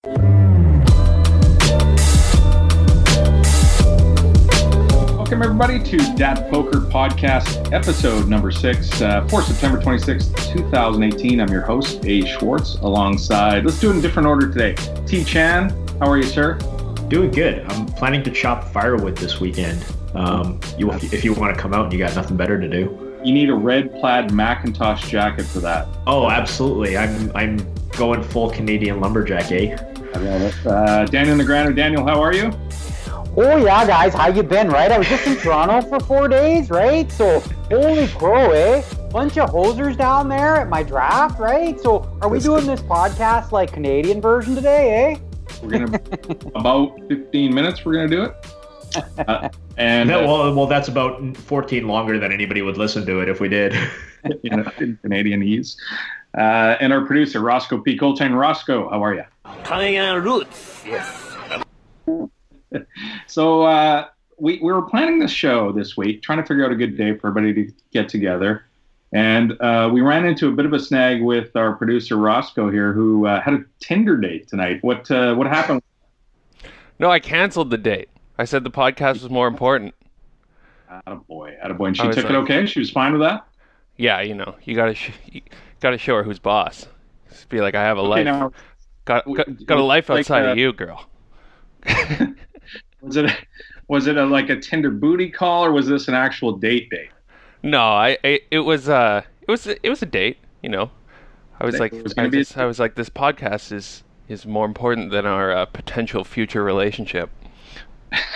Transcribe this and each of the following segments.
Welcome everybody to DAT Poker Podcast, episode number 6 for September 26th, 2018. I'm your host, A. Schwartz, alongside, let's do it in different order today. T. Chan, how are you, sir? Doing good. I'm planning to chop firewood this weekend. If you want to come out and you got nothing better to do. You need a red plaid Macintosh jacket for that. Oh, absolutely. I'm going full Canadian lumberjack, eh? I love it. Daniel Negrano. Daniel, how are you? Oh yeah, guys, how you been, right? I was just in Toronto for 4 days, right? So, holy crow, eh? Bunch of hosers down there at my draft, right? So, are we doing this podcast like Canadian version today, eh? We're going to, about 15 minutes, we're going to do it. Well, that's about 14 longer than anybody would listen to it if we did. in Canadianese. And our producer, Roscoe P. Coltrane. Roscoe, how are you? Canadian roots, yes. So we were planning this show this week, trying to figure out a good day for everybody to get together. And we ran into a bit of a snag with our producer, Roscoe here, who had a Tinder date tonight. What happened? No, I canceled the date. I said the podcast was more important. Attaboy. And she took it okay? She was fine with that? Yeah, you gotta show her who's boss. Just be like, I have a life. Now, got a life outside of you, girl. Was it like a Tinder booty call, or was this an actual date? No, it was a date. You know, I was like, this podcast is more important than our potential future relationship.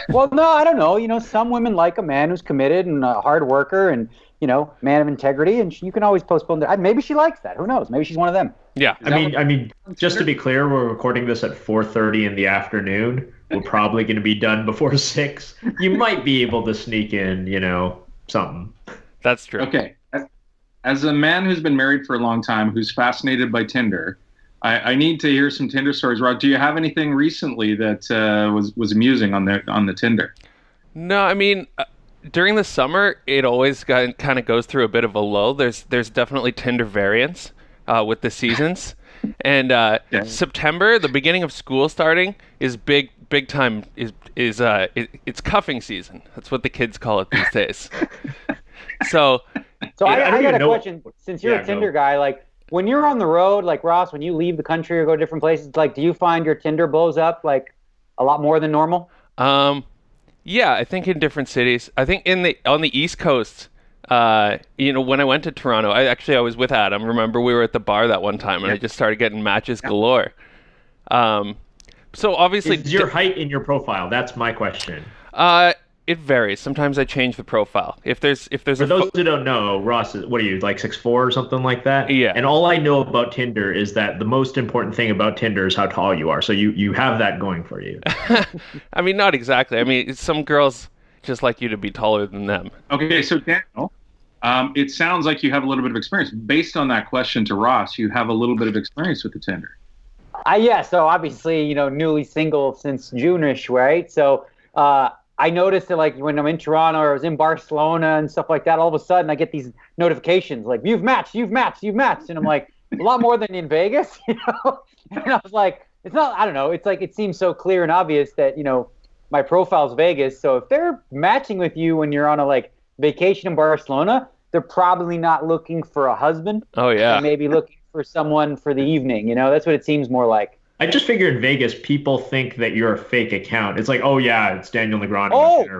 Well, no, I don't know. You know, some women like a man who's committed and a hard worker and, you know, man of integrity, and you can always postpone that. Maybe she likes that. Who knows? Maybe she's one of them. Yeah. I mean, just to be clear, we're recording this at 4:30 in the afternoon. We're probably going to be done before 6. You might be able to sneak in, you know, something. That's true. Okay. As a man who's been married for a long time, who's fascinated by Tinder, I need to hear some Tinder stories. Rod, do you have anything recently that was amusing on the Tinder? No, I mean, during the summer, it always kind of goes through a bit of a lull. There's definitely Tinder variants with the seasons, and September, the beginning of school starting, is big time. It's cuffing season. That's what the kids call it these days. So I got a question. Since you're a Tinder guy, like, when you're on the road, like Ross, when you leave the country or go to different places, like, do you find your Tinder blows up like a lot more than normal? Yeah, I think in different cities. I think on the East Coast, you know, when I went to Toronto, I was with Adam. Remember, we were at the bar that one time, and I just started getting matches galore. So obviously, is your height in your profile? That's my question. It varies. Sometimes I change the profile. If there's For those who don't know, Ross, what are you, like 6'4" or something like that? Yeah. And all I know about Tinder is that the most important thing about Tinder is how tall you are. So you have that going for you. I mean, not exactly. I mean, some girls just like you to be taller than them. Okay, so Daniel, it sounds like you have a little bit of experience. Based on that question to Ross, you have a little bit of experience with the Tinder. Yeah, so obviously, you know, newly single since June-ish, right? So I noticed that, like, when I'm in Toronto or I was in Barcelona and stuff like that, all of a sudden I get these notifications like, you've matched. And I'm like, a lot more than in Vegas, you know? And I was like, it's not, I don't know. It's like, it seems so clear and obvious that, you know, my profile's Vegas. So if they're matching with you when you're on a, like, vacation in Barcelona, they're probably not looking for a husband. Oh, yeah. They're maybe looking for someone for the evening, you know? That's what it seems more like. I just figure in Vegas, people think that you're a fake account. It's like, oh, yeah, it's Daniel Negrano. Oh,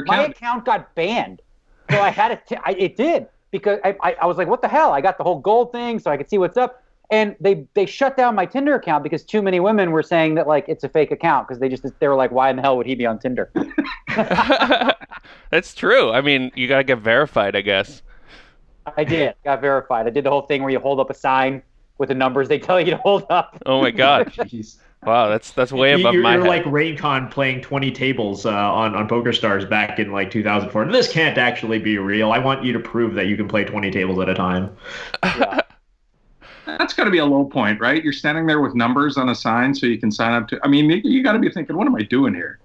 my account got banned. So I had it did, because I was like, what the hell? I got the whole gold thing so I could see what's up. And they shut down my Tinder account because too many women were saying that, like, it's a fake account because they were like, why in the hell would he be on Tinder? That's true. I mean, you got to get verified, I guess. I got verified. I did the whole thing where you hold up a sign with the numbers they tell you to hold up. Oh my God. Wow, that's way above my head. You're like Raycon playing 20 tables on PokerStars back in like 2004. This can't actually be real. I want you to prove that you can play 20 tables at a time. Yeah. That's got to be a low point, right? You're standing there with numbers on a sign so you can sign up to. I mean, you got to be thinking, what am I doing here?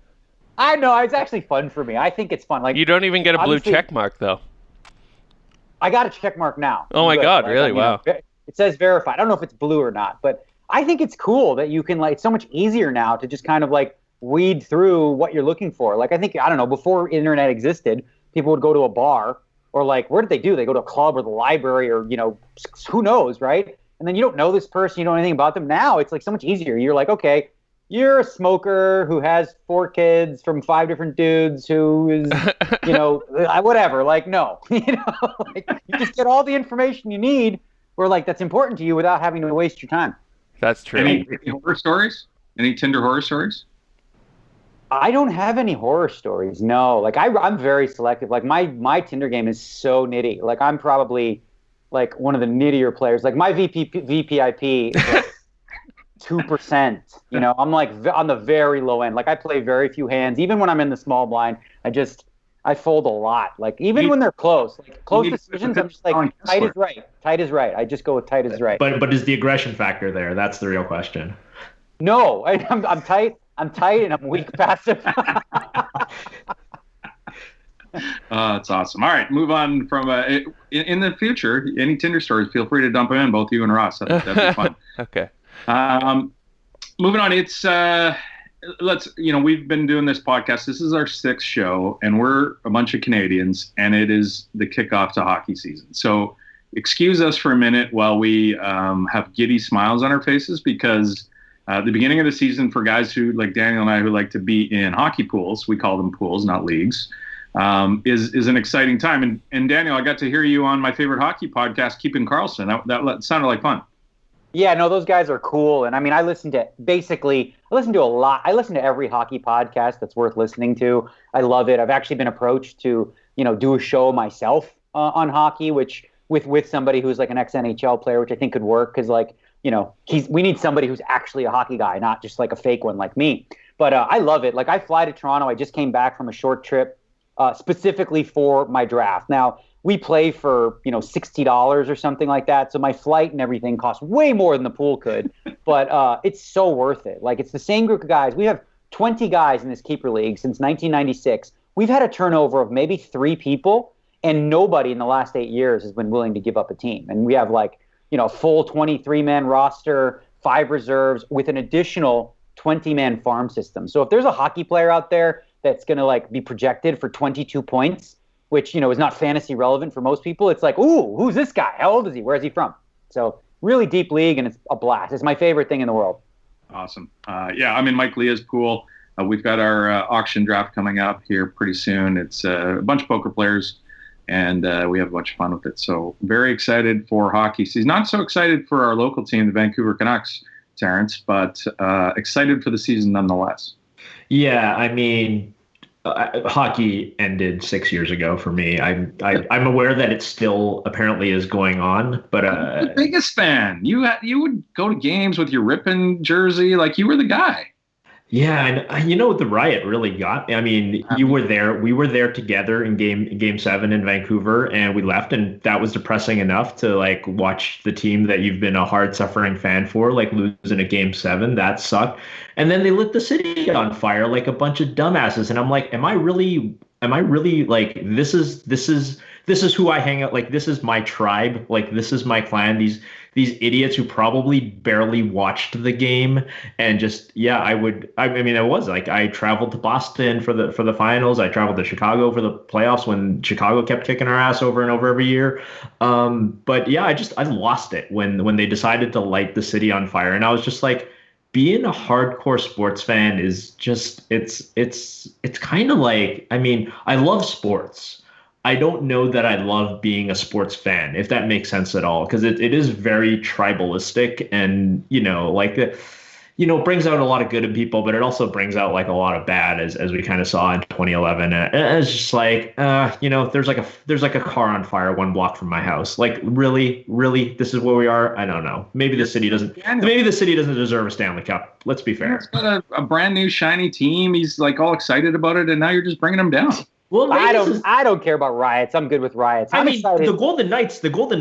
I know, it's actually fun for me. I think it's fun. Like, you don't even get a blue check mark though. I got a check mark now. Oh my God, really? Wow. It says verified. I don't know if it's blue or not, but I think it's cool that you can, like, it's so much easier now to just kind of like weed through what you're looking for. Like, I think, I don't know, before internet existed, people would go to a bar, or like, where did they do? They go to a club or the library, or, who knows, right? And then you don't know this person, you don't know anything about them. Now it's like so much easier. You're like, okay, you're a smoker who has 4 kids from 5 different dudes who is, whatever. Like, no, like, you just get all the information you need, or like that's important to you, without having to waste your time. That's true. Any horror stories? Any Tinder horror stories? I don't have any horror stories. No, like I'm very selective. Like my Tinder game is so nitty. Like I'm probably like one of the nittier players. Like my VPIP is like 2%. I'm like on the very low end. Like I play very few hands. Even when I'm in the small blind, I fold a lot. Like even when they're close, like close decisions, I'm just like tight is right. Tight is right. I just go with tight is right. But is the aggression factor there? That's the real question. No, I'm tight. I'm tight and I'm weak passive. That's awesome. All right, move on from in the future. Any Tinder stories? Feel free to dump them in, both you and Ross. That'd be fun. Okay. Moving on. It's we've been doing this podcast. This is our 6th show, and we're a bunch of Canadians, and it is the kickoff to hockey season. So excuse us for a minute while we have giddy smiles on our faces, because the beginning of the season for guys who, like Daniel and I, who like to be in hockey pools — we call them pools, not leagues — is an exciting time. And Daniel, I got to hear you on my favorite hockey podcast, Keeping Karlsson. That sounded like fun. Yeah, no, those guys are cool. And I mean, I listen to a lot. I listen to every hockey podcast that's worth listening to. I love it. I've actually been approached to, do a show myself on hockey, which with somebody who's like an ex-NHL player, which I think could work, because like, we need somebody who's actually a hockey guy, not just like a fake one like me. But I love it. Like I fly to Toronto. I just came back from a short trip specifically for my draft. Now, we play for, $60 or something like that. So my flight and everything costs way more than the pool could. But it's so worth it. Like, it's the same group of guys. We have 20 guys in this keeper league since 1996. We've had a turnover of maybe 3 people, and nobody in the last 8 years has been willing to give up a team. And we have like, full 23-man roster, 5 reserves, with an additional 20-man farm system. So if there's a hockey player out there that's going to like be projected for 22 points, which, is not fantasy relevant for most people, it's like, ooh, who's this guy? How old is he? Where is he from? So really deep league, and it's a blast. It's my favorite thing in the world. Awesome. Mike Leah's pool. We've got our auction draft coming up here pretty soon. It's a bunch of poker players, and we have a bunch of fun with it. So very excited for hockey season. Not so excited for our local team, the Vancouver Canucks, Terrence, but excited for the season nonetheless. Yeah, I mean, hockey ended 6 years ago for me. I'm aware that it still apparently is going on, but I'm the biggest fan. You would go to games with your Ripon jersey, like you were the guy. Yeah, and the riot really got me. I mean, you were there. We were there together in game 7 in Vancouver, and we left, and that was depressing enough to like watch the team that you've been a hard suffering fan for like losing a game 7. That sucked. And then they lit the city on fire like a bunch of dumbasses, and I'm like, am I really like this is who I hang out, like this is my tribe, like this is my clan, these idiots who probably barely watched the game. And just I was like, I traveled to Boston for the finals, I traveled to Chicago for the playoffs when Chicago kept kicking our ass over and over every year. But yeah, I lost it when they decided to light the city on fire, and I was just like, being a hardcore sports fan is just it's kind of like, I mean, I love sports. I don't know that I love being a sports fan, if that makes sense at all, because it is very tribalistic, and brings out a lot of good in people, but it also brings out like a lot of bad, as we kind of saw in 2011. And it's just like, there's like a car on fire 1 block from my house. Like, really, this is where we are. I don't know. Maybe the city doesn't deserve a Stanley Cup. Let's be fair. It's got a brand new shiny team. He's like all excited about it, and now you're just bringing him down. Well, I don't care about riots. I'm good with riots. I'm excited. The Golden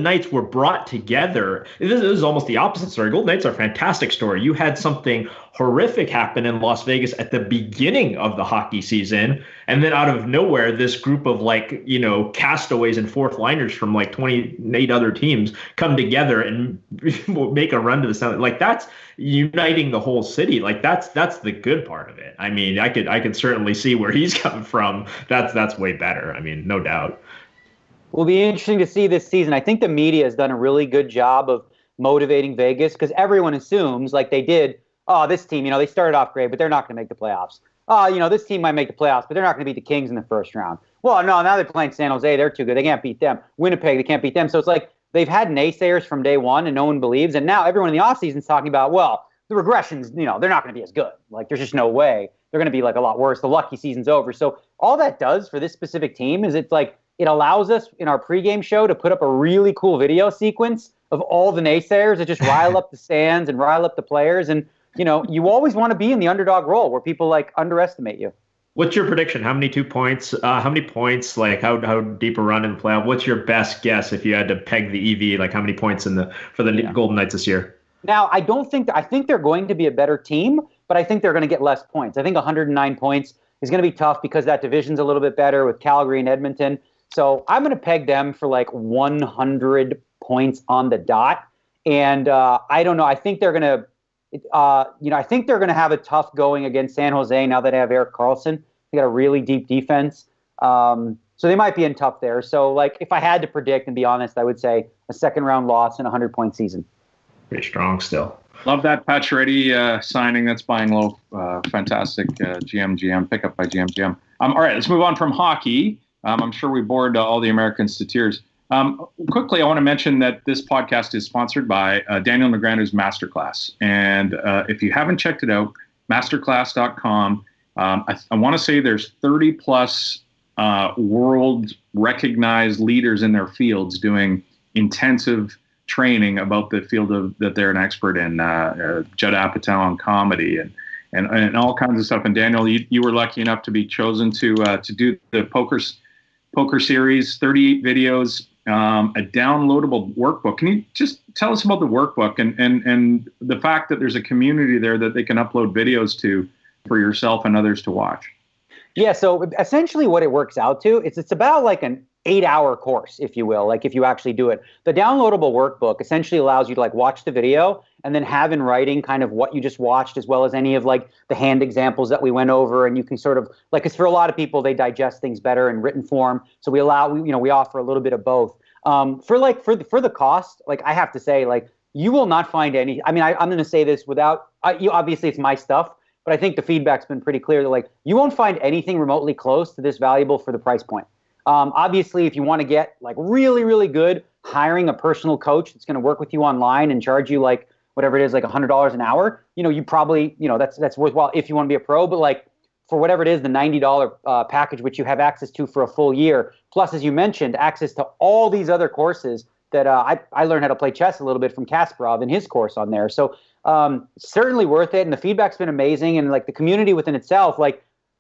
Knights were brought together. This is almost the opposite story. Golden Knights are a fantastic story. You had something horrific happened in Las Vegas at the beginning of the hockey season. And then out of nowhere, this group of castaways and fourth liners from 28 other teams come together and make a run to the Stanley. That's uniting the whole city. That's the good part of it. I mean, I could certainly see where he's coming from. That's way better. I mean, no doubt. Will be interesting to see this season. I think the media has done a really good job of motivating Vegas because everyone assumes they did. Oh, this team, they started off great, but they're not going to make the playoffs. Oh, this team might make the playoffs, but they're not going to beat the Kings in the first round. Well, no, now they're playing San Jose. They're too good. They can't beat them. Winnipeg, they can't beat them. So it's they've had naysayers from day one and no one believes. And now everyone in the offseason is talking about, well, the regressions, they're not going to be as good. There's just no way. They're going to be a lot worse. The lucky season's over. So all that does for this specific team is it allows us in our pregame show to put up a really cool video sequence of all the naysayers that just rile up the stands and rile up the players. And you always want to be in the underdog role where people underestimate you. What's your prediction? How many 2 points? How many points? How deep a run in the playoff? What's your best guess if you had to peg the EV? How many points for the Golden Knights this year? Now, I think they're going to be a better team, but I think they're going to get less points. I think 109 points is going to be tough because that division's a little bit better with Calgary and Edmonton. So I'm going to peg them for 100 points on the dot. And I don't know. I think they're going to. I think they're going to have a tough going against San Jose now that they have Erik Karlsson. They got a really deep defense. So they might be in tough there. So, if I had to predict and be honest, I would say a second-round loss in a 100-point season. Pretty strong still. Love that Pacioretty signing. That's buying low. Fantastic GM pickup by GM. All right, let's move on from hockey. I'm sure we bored all the Americans to tears. Quickly, I want to mention that this podcast is sponsored by Daniel Negreanu's Masterclass. And if you haven't checked it out, masterclass.com. I want to say there's 30 plus world recognized leaders in their fields doing intensive training about the field that they're an expert in. Judd Apatow on comedy and all kinds of stuff. And Daniel, you were lucky enough to be chosen to do the poker series, 38 videos. A downloadable workbook. Can you just tell us about the workbook and the fact that there's a community there that they can upload videos to for yourself and others to watch? Yeah, so essentially what it works out to is it's about an 8-hour course, if you will, if you actually do it. The downloadable workbook essentially allows you to watch the video and then have in writing kind of what you just watched, as well as any of the hand examples that we went over. And you can sort of because for a lot of people, they digest things better in written form. So we offer a little bit of both. For the cost, I have to say, you will not find any. I mean, I'm going to say this without obviously it's my stuff, but I think the feedback's been pretty clear that you won't find anything remotely close to this valuable for the price point. Obviously, if you want to get really, really good, hiring a personal coach that's going to work with you online and charge you whatever it is, $100 an hour, you probably, that's worthwhile if you want to be a pro. But for whatever it is, the $90 package, which you have access to for a full year, plus, as you mentioned, access to all these other courses that I learned how to play chess a little bit from Kasparov in his course on there. So certainly worth it. And the feedback's been amazing. And the community within itself,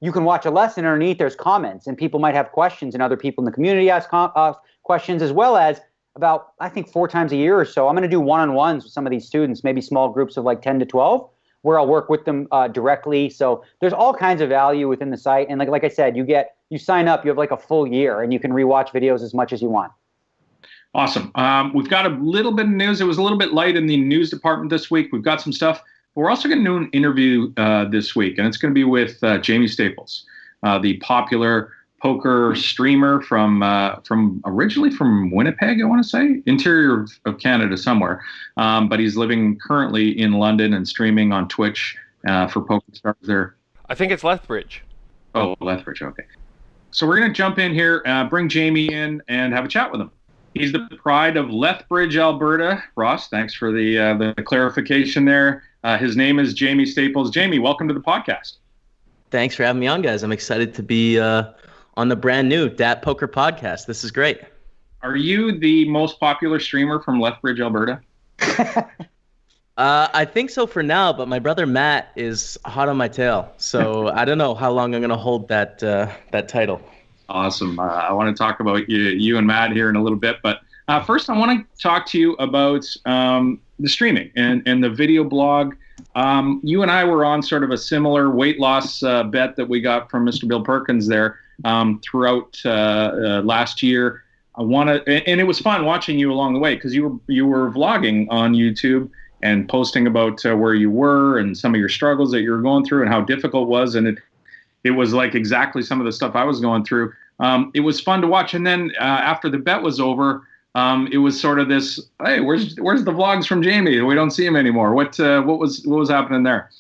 you can watch a lesson underneath. There's comments and people might have questions and other people in the community ask questions, as well as about, I think 4 times a year or so, I'm going to do one-on-ones with some of these students, maybe small groups of 10 to 12, where I'll work with them directly. So there's all kinds of value within the site. And like I said, you sign up, you have a full year and you can rewatch videos as much as you want. Awesome. We've got a little bit of news. It was a little bit light in the news department this week. We've got some stuff. We're also going to do an interview this week, and it's going to be with Jaime Staples, the popular poker streamer from originally from Winnipeg, I want to say, interior of Canada somewhere. But he's living currently in London and streaming on Twitch for Poker Stars there. I think it's Lethbridge. Oh, Lethbridge. Okay. So we're going to jump in here, bring Jaime in, and have a chat with him. He's the pride of Lethbridge, Alberta. Ross, thanks for the clarification there. His name is Jaime Staples. Jaime, welcome to the podcast. Thanks for having me on, guys. I'm excited to be on the brand new DAT Poker podcast. This is great. Are you the most popular streamer from Lethbridge, Alberta? I think so for now, but my brother Matt is hot on my tail. So I don't know how long I'm going to hold that title. Awesome. I want to talk about you and Matt here in a little bit. But first, I want to talk to you about the streaming and the video blog. You and I were on sort of a similar weight loss bet that we got from Mr. Bill Perkins there throughout last year. And it was fun watching you along the way because you were vlogging on YouTube and posting about where you were and some of your struggles that you were going through and how difficult it was. And it was like exactly some of the stuff I was going through. It was fun to watch. And then after the bet was over, it was sort of this, hey, where's the vlogs from Jamie? We don't see him anymore. What was happening there?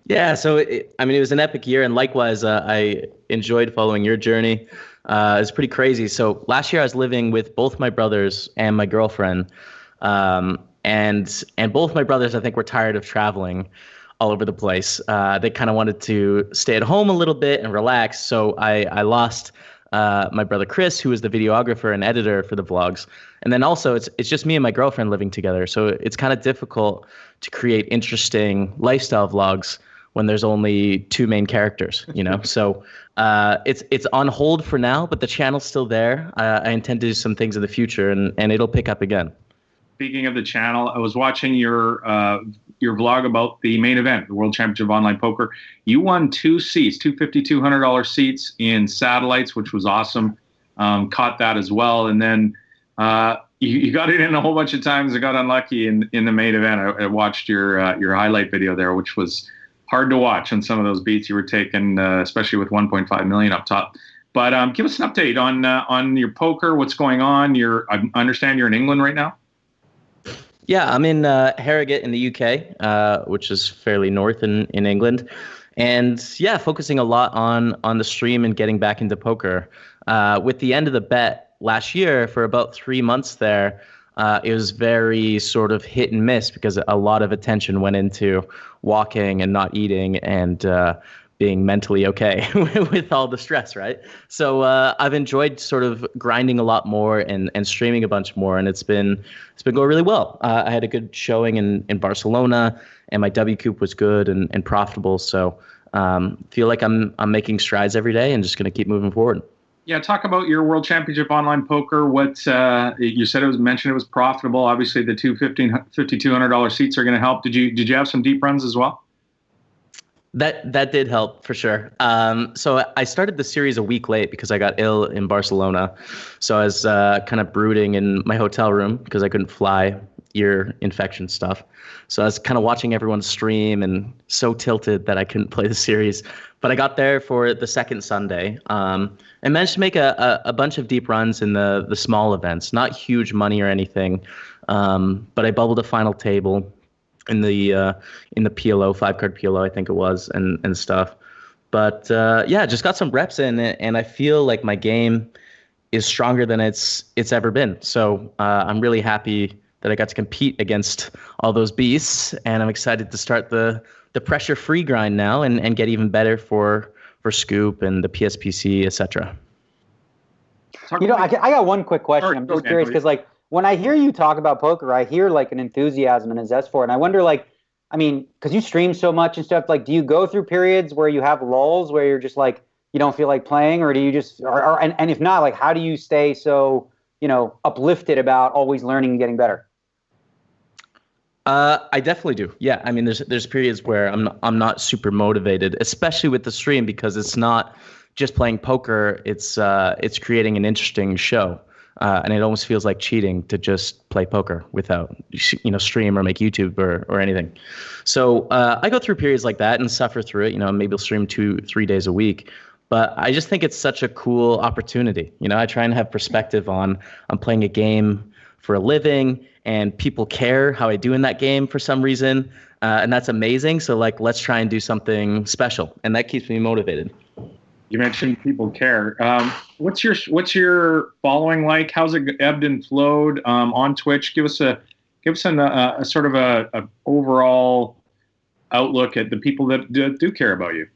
Yeah, so it was an epic year, and likewise, I enjoyed following your journey. It's pretty crazy. So last year I was living with both my brothers and my girlfriend, and both my brothers, I think, were tired of traveling all over the place. They kind of wanted to stay at home a little bit and relax. So I lost my brother Chris, who was the videographer and editor for the vlogs. And then also it's just me and my girlfriend living together. So it's kind of difficult to create interesting lifestyle vlogs when there's only two main characters, you know? So it's on hold for now, but the channel's still there. I intend to do some things in the future, and it'll pick up again. Speaking of the channel, I was watching your vlog about the main event, the World Championship of Online Poker. You won 2 seats, two $5,200 seats in satellites, which was awesome. Caught that as well. And then you got it in a whole bunch of times. I got unlucky in the main event. I watched your highlight video there, which was hard to watch on some of those beats you were taking, especially with 1.5 million up top. But give us an update on your poker, what's going on. I understand you're in England right now. Yeah, I'm in Harrogate in the UK, which is fairly north in England. And yeah, focusing a lot on the stream and getting back into poker. With the end of the bet last year, for about 3 months there, it was very sort of hit and miss because a lot of attention went into walking and not eating and being mentally okay with all the stress, right? So I've enjoyed sort of grinding a lot more and streaming a bunch more, and it's been going really well. I had a good showing in Barcelona, and my W Coop was good and profitable. So feel like I'm making strides every day and just going to keep moving forward. Yeah, talk about your World Championship Online Poker. What you said mentioned it was profitable. Obviously, the two $5,200 seats are going to help. Did you have some deep runs as well? That did help for sure. So I started the series a week late because I got ill in Barcelona. So I was kind of brooding in my hotel room because I couldn't fly, ear infection stuff. So I was kind of watching everyone stream and so tilted that I couldn't play the series. But I got there for the second Sunday and managed to make a bunch of deep runs in the small events. Not huge money or anything, but I bubbled a final table in the PLO, 5-card PLO, I think it was, and stuff. But yeah, just got some reps in, and I feel like my game is stronger than it's ever been. So I'm really happy that I got to compete against all those beasts, and I'm excited to start the pressure-free grind now and get even better for Scoop and the PSPC, etc. You know, I got one quick question. I'm just curious because, like, when I hear you talk about poker, I hear like an enthusiasm and a zest for it. And I wonder, like, I mean, because you stream so much and stuff, like, do you go through periods where you have lulls where you're just like, you don't feel like playing, or do you just, and if not, like, how do you stay so, you know, uplifted about always learning and getting better? I definitely do. Yeah, I mean, there's periods where I'm not super motivated, especially with the stream, because it's not just playing poker. It's creating an interesting show. And it almost feels like cheating to just play poker without, you know, stream or make YouTube or anything. So I go through periods like that and suffer through it. You know, maybe I'll stream 2-3 days a week. But I just think it's such a cool opportunity. You know, I try and have perspective on I'm playing a game for a living, and people care how I do in that game for some reason. And that's amazing. So, like, let's try and do something special. And that keeps me motivated. You mentioned people care. What's your following like? How's it ebbed and flowed on Twitch? Give us a sort of a overall outlook at the people that do care about you.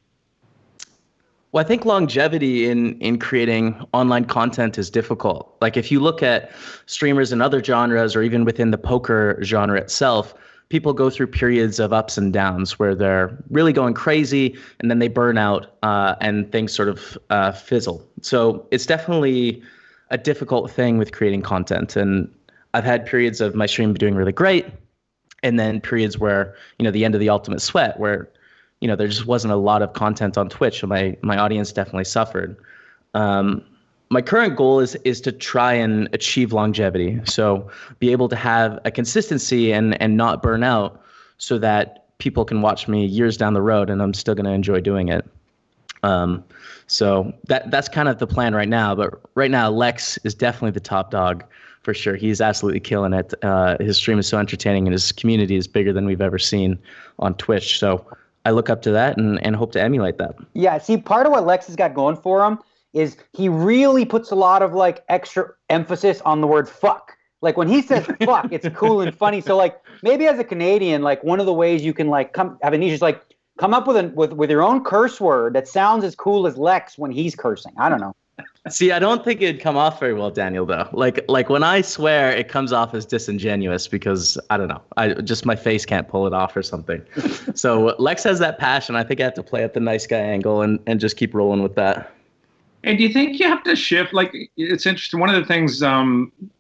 Well, I think longevity in creating online content is difficult. Like, if you look at streamers in other genres or even within the poker genre itself, people go through periods of ups and downs where they're really going crazy and then they burn out and things sort of fizzle. So it's definitely a difficult thing with creating content. And I've had periods of my stream doing really great, and then periods where, the end of the ultimate sweat, where, there just wasn't a lot of content on Twitch, and my audience definitely suffered. My current goal is to try and achieve longevity. So be able to have a consistency and not burn out, so that people can watch me years down the road and I'm still going to enjoy doing it. So that's kind of the plan right now. But right now, Lex is definitely the top dog for sure. He's absolutely killing it. His stream is so entertaining, and his community is bigger than we've ever seen on Twitch. So I look up to that and hope to emulate that. Yeah, see, part of what Lex has got going for him is he really puts a lot of like extra emphasis on the word fuck. Like when he says fuck, it's cool and funny. So like maybe as a Canadian, like one of the ways you can like have a niche is like come up with your own curse word that sounds as cool as Lex when he's cursing. I don't know. See, I don't think it'd come off very well, Daniel, though. Like when I swear, it comes off as disingenuous because I don't know. My face can't pull it off or something. So Lex has that passion. I think I have to play at the nice guy angle and just keep rolling with that. And do you think you have to shift? Like, it's interesting. One of the things,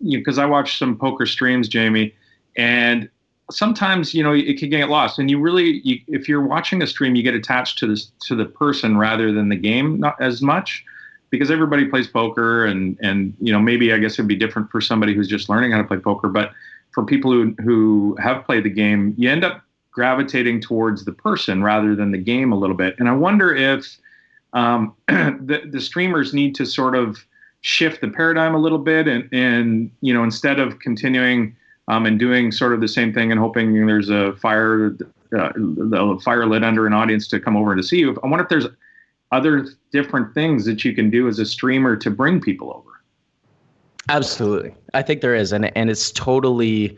because I watch some poker streams, Jamie, and sometimes, it can get lost. And if you're watching a stream, you get attached to the person rather than the game, not as much, because everybody plays poker, and maybe I guess it'd be different for somebody who's just learning how to play poker. But for people who have played the game, you end up gravitating towards the person rather than the game a little bit. And I wonder if the streamers need to sort of shift the paradigm a little bit, and instead of continuing and doing sort of the same thing and hoping there's a fire lit under an audience to come over to see you. I wonder if there's other different things that you can do as a streamer to bring people over. Absolutely. I think there is. And it's totally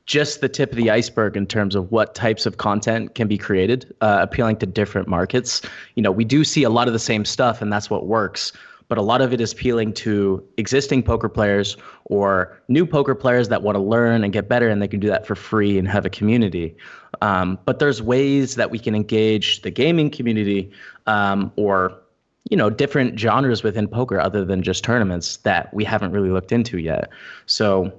just the tip of the iceberg in terms of what types of content can be created, appealing to different markets. We do see a lot of the same stuff, and that's what works. But a lot of it is appealing to existing poker players or new poker players that want to learn and get better, and they can do that for free and have a community. But there's ways that we can engage the gaming community or different genres within poker other than just tournaments that we haven't really looked into yet. So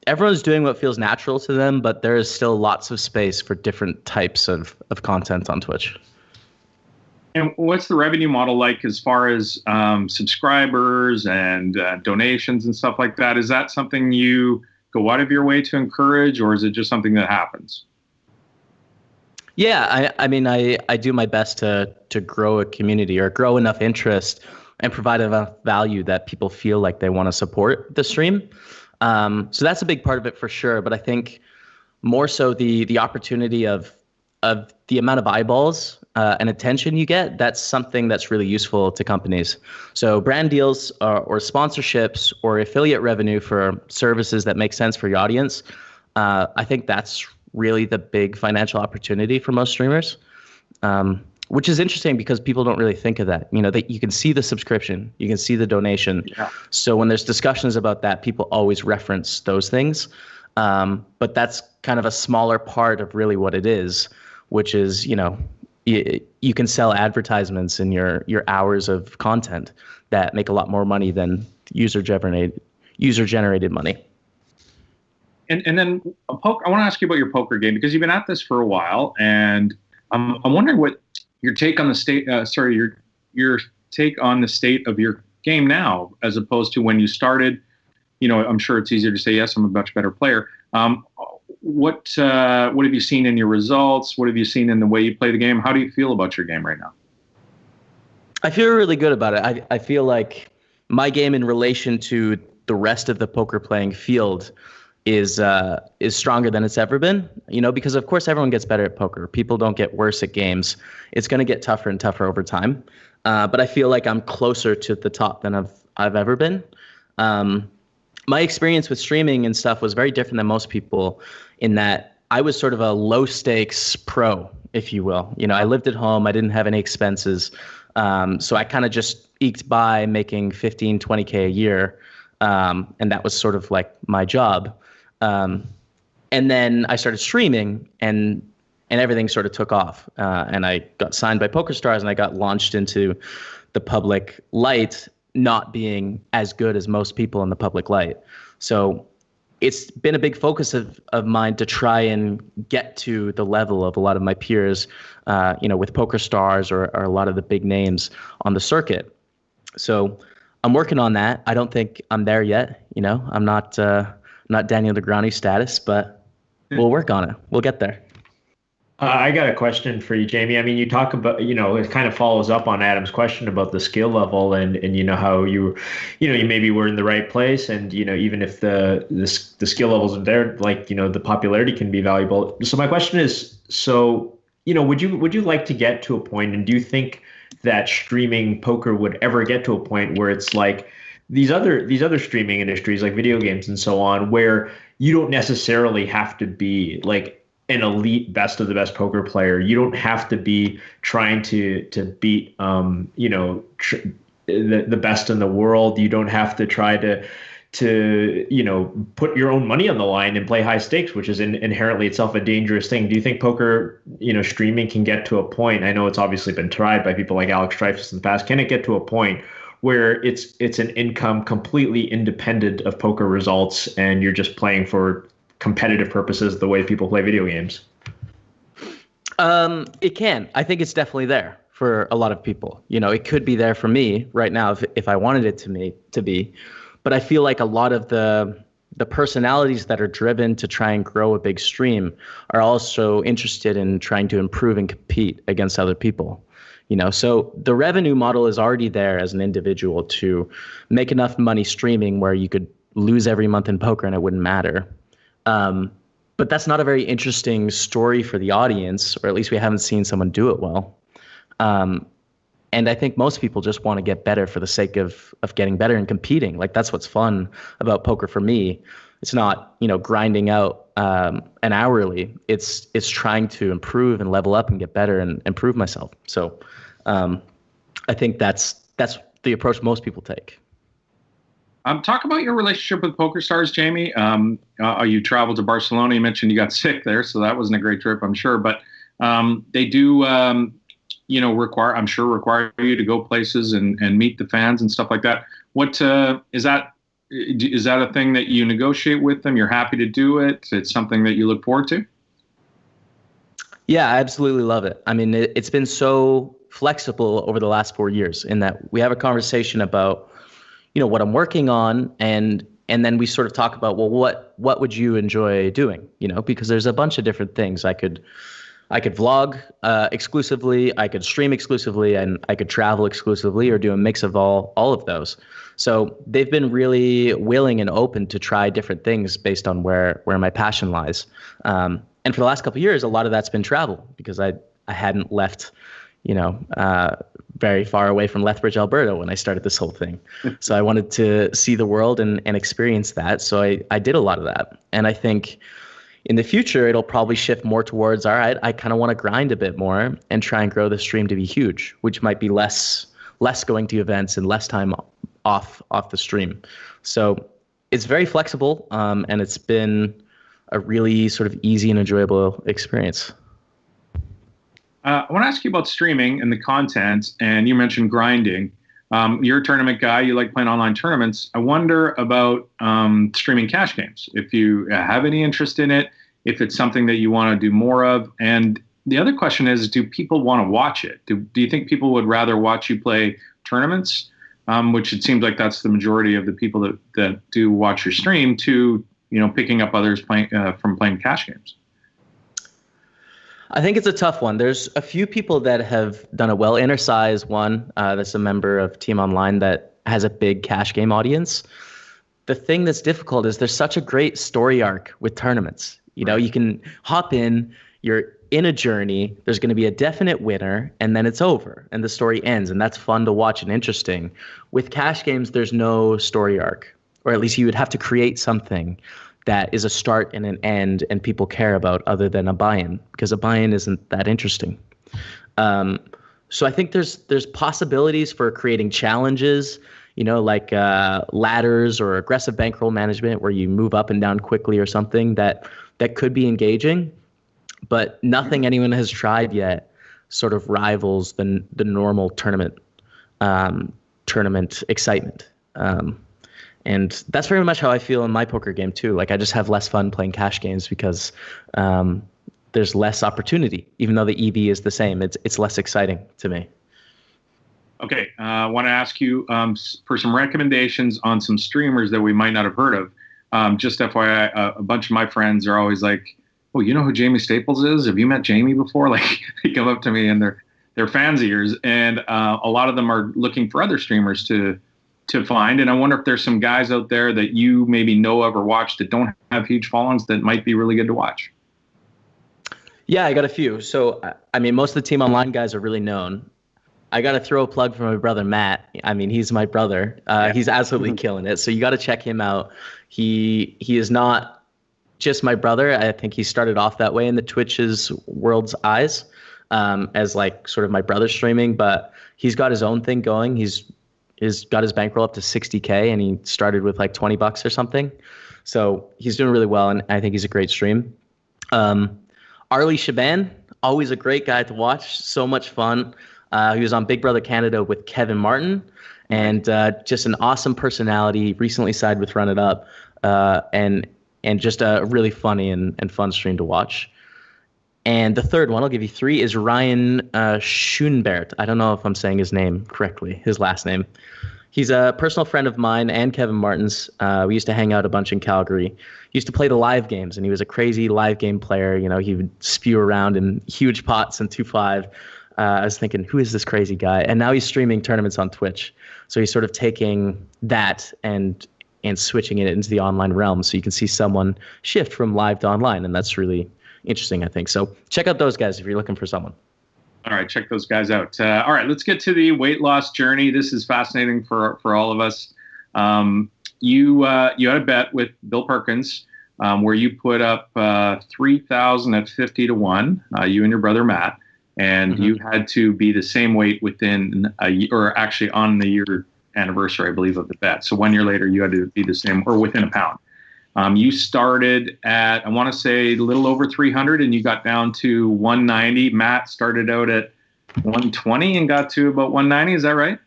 everyone's doing what feels natural to them, but there is still lots of space for different types of content on Twitch. And what's the revenue model like as far as subscribers and donations and stuff like that? Is that something you go out of your way to encourage, or is it just something that happens? Yeah, I do my best to grow a community or grow enough interest and provide enough value that people feel like they want to support the stream. So that's a big part of it for sure. But I think more so the opportunity of the amount of eyeballs and attention you get, that's something that's really useful to companies. So brand deals or sponsorships or affiliate revenue for services that make sense for your audience, I think that's really the big financial opportunity for most streamers, which is interesting because people don't really think of that. That you can see the subscription, you can see the donation. Yeah. So when there's discussions about that, people always reference those things. But that's kind of a smaller part of really what it is, which is, you can sell advertisements in your hours of content that make a lot more money than user-generated money. And then I want to ask you about your poker game, because you've been at this for a while, and I'm wondering what your take on the state. Your take on the state of your game now, as opposed to when you started. I'm sure it's easier to say yes, I'm a much better player. What have you seen in your results? What have you seen in the way you play the game? How do you feel about your game right now? I feel really good about it. I feel like my game in relation to the rest of the poker playing field is stronger than it's ever been. Because of course everyone gets better at poker. People don't get worse at games. It's going to get tougher and tougher over time. But I feel like I'm closer to the top than I've ever been. My experience with streaming and stuff was very different than most people in that I was sort of a low stakes pro, if you will. I lived at home. I didn't have any expenses. So I kind of just eked by making 15, 20K a year. And that was sort of like my job. And then I started streaming and everything sort of took off. And I got signed by PokerStars and I got launched into the public light, not being as good as most people in the public light. So it's been a big focus of mine to try and get to the level of a lot of my peers, with Poker Stars or a lot of the big names on the circuit. So I'm working on that. I don't think I'm there yet. I'm not Daniel Negreanu status, but we'll work on it. We'll get there. I got a question for you, Jamie. I mean, you talk about, it kind of follows up on Adam's question about the skill level and how you maybe were in the right place. And, even if the skill levels are there, the popularity can be valuable. So my question is, would you like to get to a point, and do you think that streaming poker would ever get to a point where it's like these other streaming industries like video games and so on, where you don't necessarily have to be like an elite best of the best poker player? You don't have to be trying to beat the best in the world. You don't have to try to put your own money on the line and play high stakes, which is inherently itself a dangerous thing. Do you think poker streaming can get to a point? I know it's obviously been tried by people like Alex Dreyfus in the past. Can it get to a point where it's an income completely independent of poker results, and you're just playing for competitive purposes the way people play video games? It can. I think it's definitely there for a lot of people. It could be there for me right now if I wanted it to be. But I feel like a lot of the personalities that are driven to try and grow a big stream are also interested in trying to improve and compete against other people. So the revenue model is already there as an individual to make enough money streaming where you could lose every month in poker and it wouldn't matter. But that's not a very interesting story for the audience, or at least we haven't seen someone do it well. And I think most people just want to get better for the sake of getting better and competing. Like, that's what's fun about poker for me. It's not, grinding out an hourly. It's trying to improve and level up and get better and improve myself. So I think that's the approach most people take. Talk about your relationship with Poker Stars, Jamie. You traveled to Barcelona. You mentioned you got sick there, so that wasn't a great trip, I'm sure. But they do, require you to go places and meet the fans and stuff like that. What is that? Is that a thing that you negotiate with them? You're happy to do it? It's something that you look forward to? Yeah, I absolutely love it. I mean, it's been so flexible over the last 4 years in that we have a conversation about what I'm working on, and then we sort of talk about, well, what would you enjoy doing? Because there's a bunch of different things. I could vlog exclusively, I could stream exclusively, and I could travel exclusively, or do a mix of all of those. So they've been really willing and open to try different things based on where my passion lies. And for the last couple of years, a lot of that's been travel, because I hadn't left, very far away from Lethbridge, Alberta when I started this whole thing. So I wanted to see the world and experience that. So I did a lot of that. And I think in the future, it'll probably shift more towards, all right, I kind of want to grind a bit more and try and grow the stream to be huge, which might be less going to events and less time off the stream. So it's very flexible, and it's been a really sort of easy and enjoyable experience. I want to ask you about streaming and the content, and you mentioned grinding. You're a tournament guy. You like playing online tournaments. I wonder about streaming cash games, if you have any interest in it, if it's something that you want to do more of. And the other question is, do people want to watch it? Do you think people would rather watch you play tournaments, which it seems like that's the majority of the people that do watch your stream, to picking up others from playing cash games? I think it's a tough one. There's a few people that have done it well. Innersize one, that's a member of Team Online that has a big cash game audience. The thing that's difficult is there's such a great story arc with tournaments. You can hop in, you're in a journey, there's going to be a definite winner, and then it's over and the story ends, and that's fun to watch and interesting. With cash games, there's no story arc, or at least you would have to create something that is a start and an end and people care about, other than a buy-in, because a buy-in isn't that interesting. So I think there's possibilities for creating challenges, like ladders or aggressive bankroll management, where you move up and down quickly or something that could be engaging, but nothing anyone has tried yet sort of rivals the normal tournament excitement. And that's very much how I feel in my poker game too. Like I just have less fun playing cash games because there's less opportunity. Even though the EV is the same, it's less exciting to me. Okay, I want to ask you for some recommendations on some streamers that we might not have heard of. Just FYI, a bunch of my friends are always like, "Oh, you know who Jaime Staples is? Have you met Jaime before?" Like they come up to me and they're fans of yours, and a lot of them are looking for other streamers to find. And I wonder if there's some guys out there that you maybe know of or watch that don't have huge followings that might be really good to watch. Yeah, I got a few. So, I mean, most of the Team Online guys are really known. I got to throw a plug for my brother, Matt. I mean, he's my brother. He's absolutely killing it. So you got to check him out. He is not just my brother. I think he started off that way in the Twitch's world's eyes as like sort of my brother streaming, but he's got his own thing going. He's got his bankroll up to 60K and he started with like $20 or something. So he's doing really well. And I think he's a great stream. Arlie Shaban, always a great guy to watch. So much fun. He was on Big Brother Canada with Kevin Martin, and just an awesome personality. Recently signed with Run It Up, and just a really funny and fun stream to watch. And the third one, I'll give you three, is Ryan Schoenbert. I don't know if I'm saying his name correctly, his last name. He's a personal friend of mine and Kevin Martin's. We used to hang out a bunch in Calgary. He used to play the live games, and he was a crazy live game player. You know, he would spew around in huge pots and 2-5. I was thinking, who is this crazy guy? And now he's streaming tournaments on Twitch. So he's sort of taking that and switching it into the online realm. So you can see someone shift from live to online. And that's really interesting, I think. So check out those guys if you're looking for someone. All right, check those guys out. All right, let's get to the weight loss journey. This is fascinating for all of us. You had a bet with Bill Perkins where you put up 3,000 at 50 to 1, you and your brother Matt. And you had to be the same weight within a year, or actually on the year anniversary, I believe, of the bet. So 1 year later, you had to be the same, or within a pound. You started at, I want to say, a little over 300, and you got down to 190. Matt started out at 120 and got to about 190. Is that right?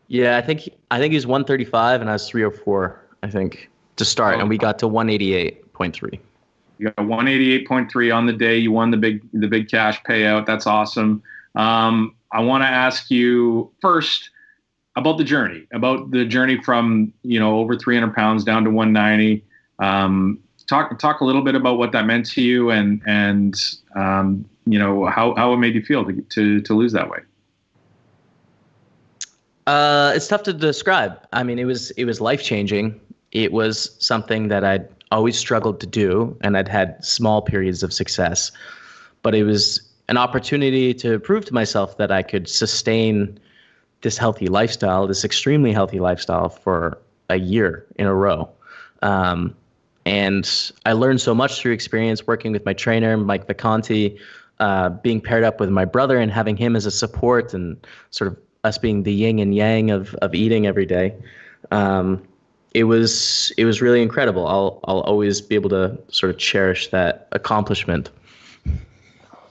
Yeah, I think he was 135, and I was 304, I think, to start, and we got to 188.3. You got 188.3 on the day. You won the big cash payout. That's awesome. I want to ask you first about the journey from over 300 pounds down to 190. Talk a little bit about what that meant to you and how it made you feel to lose that weight. It's tough to describe. I mean, it was life-changing. It was something that I'd always struggled to do, and I'd had small periods of success, but it was an opportunity to prove to myself that I could sustain this healthy lifestyle, this extremely healthy lifestyle, for a year in a row. And I learned so much through experience working with my trainer, Mike Viconti, being paired up with my brother and having him as a support, and sort of us being the yin and yang of eating every day. It was really incredible. I'll always be able to sort of cherish that accomplishment.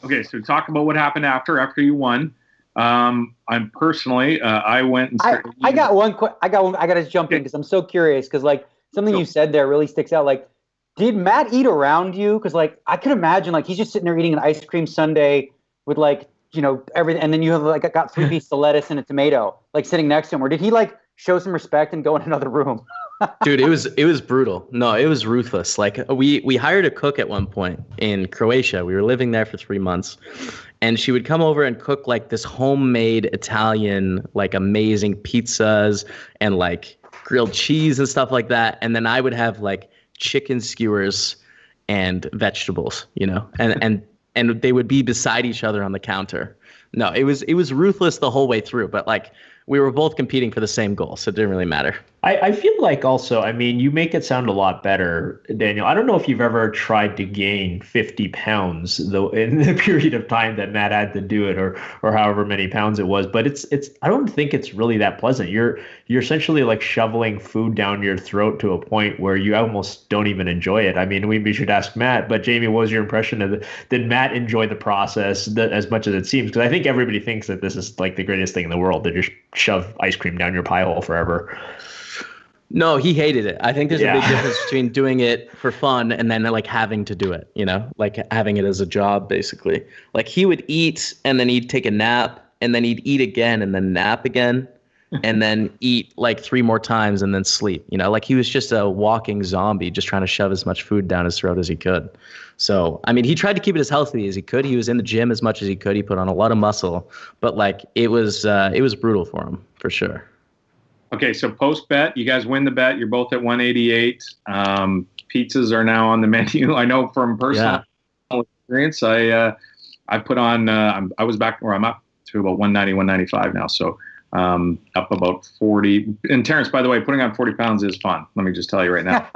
Okay, so talk about what happened after you won. I'm personally, I went and started. I got one. I got to jump in because I'm so curious, because like something you said there really sticks out. Like, did Matt eat around you? Because like I could imagine like he's just sitting there eating an ice cream sundae with like everything, and then you have like got 3 pieces of lettuce and a tomato like sitting next to him. Or did he like show some respect and go in another room? Dude, it was brutal. No, it was ruthless. Like we hired a cook at one point in Croatia. We were living there for 3 months, and she would come over and cook like this homemade Italian, like amazing pizzas and like grilled cheese and stuff like that. And then I would have like chicken skewers and vegetables, and they would be beside each other on the counter. No, it was ruthless the whole way through, but like we were both competing for the same goal, so it didn't really matter. I feel like also, I mean, you make it sound a lot better, Daniel. I don't know if you've ever tried to gain 50 pounds though in the period of time that Matt had to do it, or however many pounds it was, but it's I don't think it's really that pleasant. You're essentially like shoveling food down your throat to a point where you almost don't even enjoy it. I mean, we should ask Matt, but Jaime, what was your impression of it? Did Matt enjoy the process as much as it seems? Because I think everybody thinks that this is like the greatest thing in the world, to just shove ice cream down your pie hole forever. No, he hated it. I think there's a big difference between doing it for fun and then like having to do it, like having it as a job, basically. Like he would eat and then he'd take a nap and then he'd eat again and then nap again and then eat like 3 more times and then sleep, like he was just a walking zombie, just trying to shove as much food down his throat as he could. So, I mean, he tried to keep it as healthy as he could. He was in the gym as much as he could. He put on a lot of muscle, but like it was brutal for him for sure. Okay, so post bet, you guys win the bet. You're both at 188. Pizzas are now on the menu. I know from personal experience, I put on. I was back where I'm up to about 190, 195 now. So up about 40. And Terrence, by the way, putting on 40 pounds is fun. Let me just tell you right now.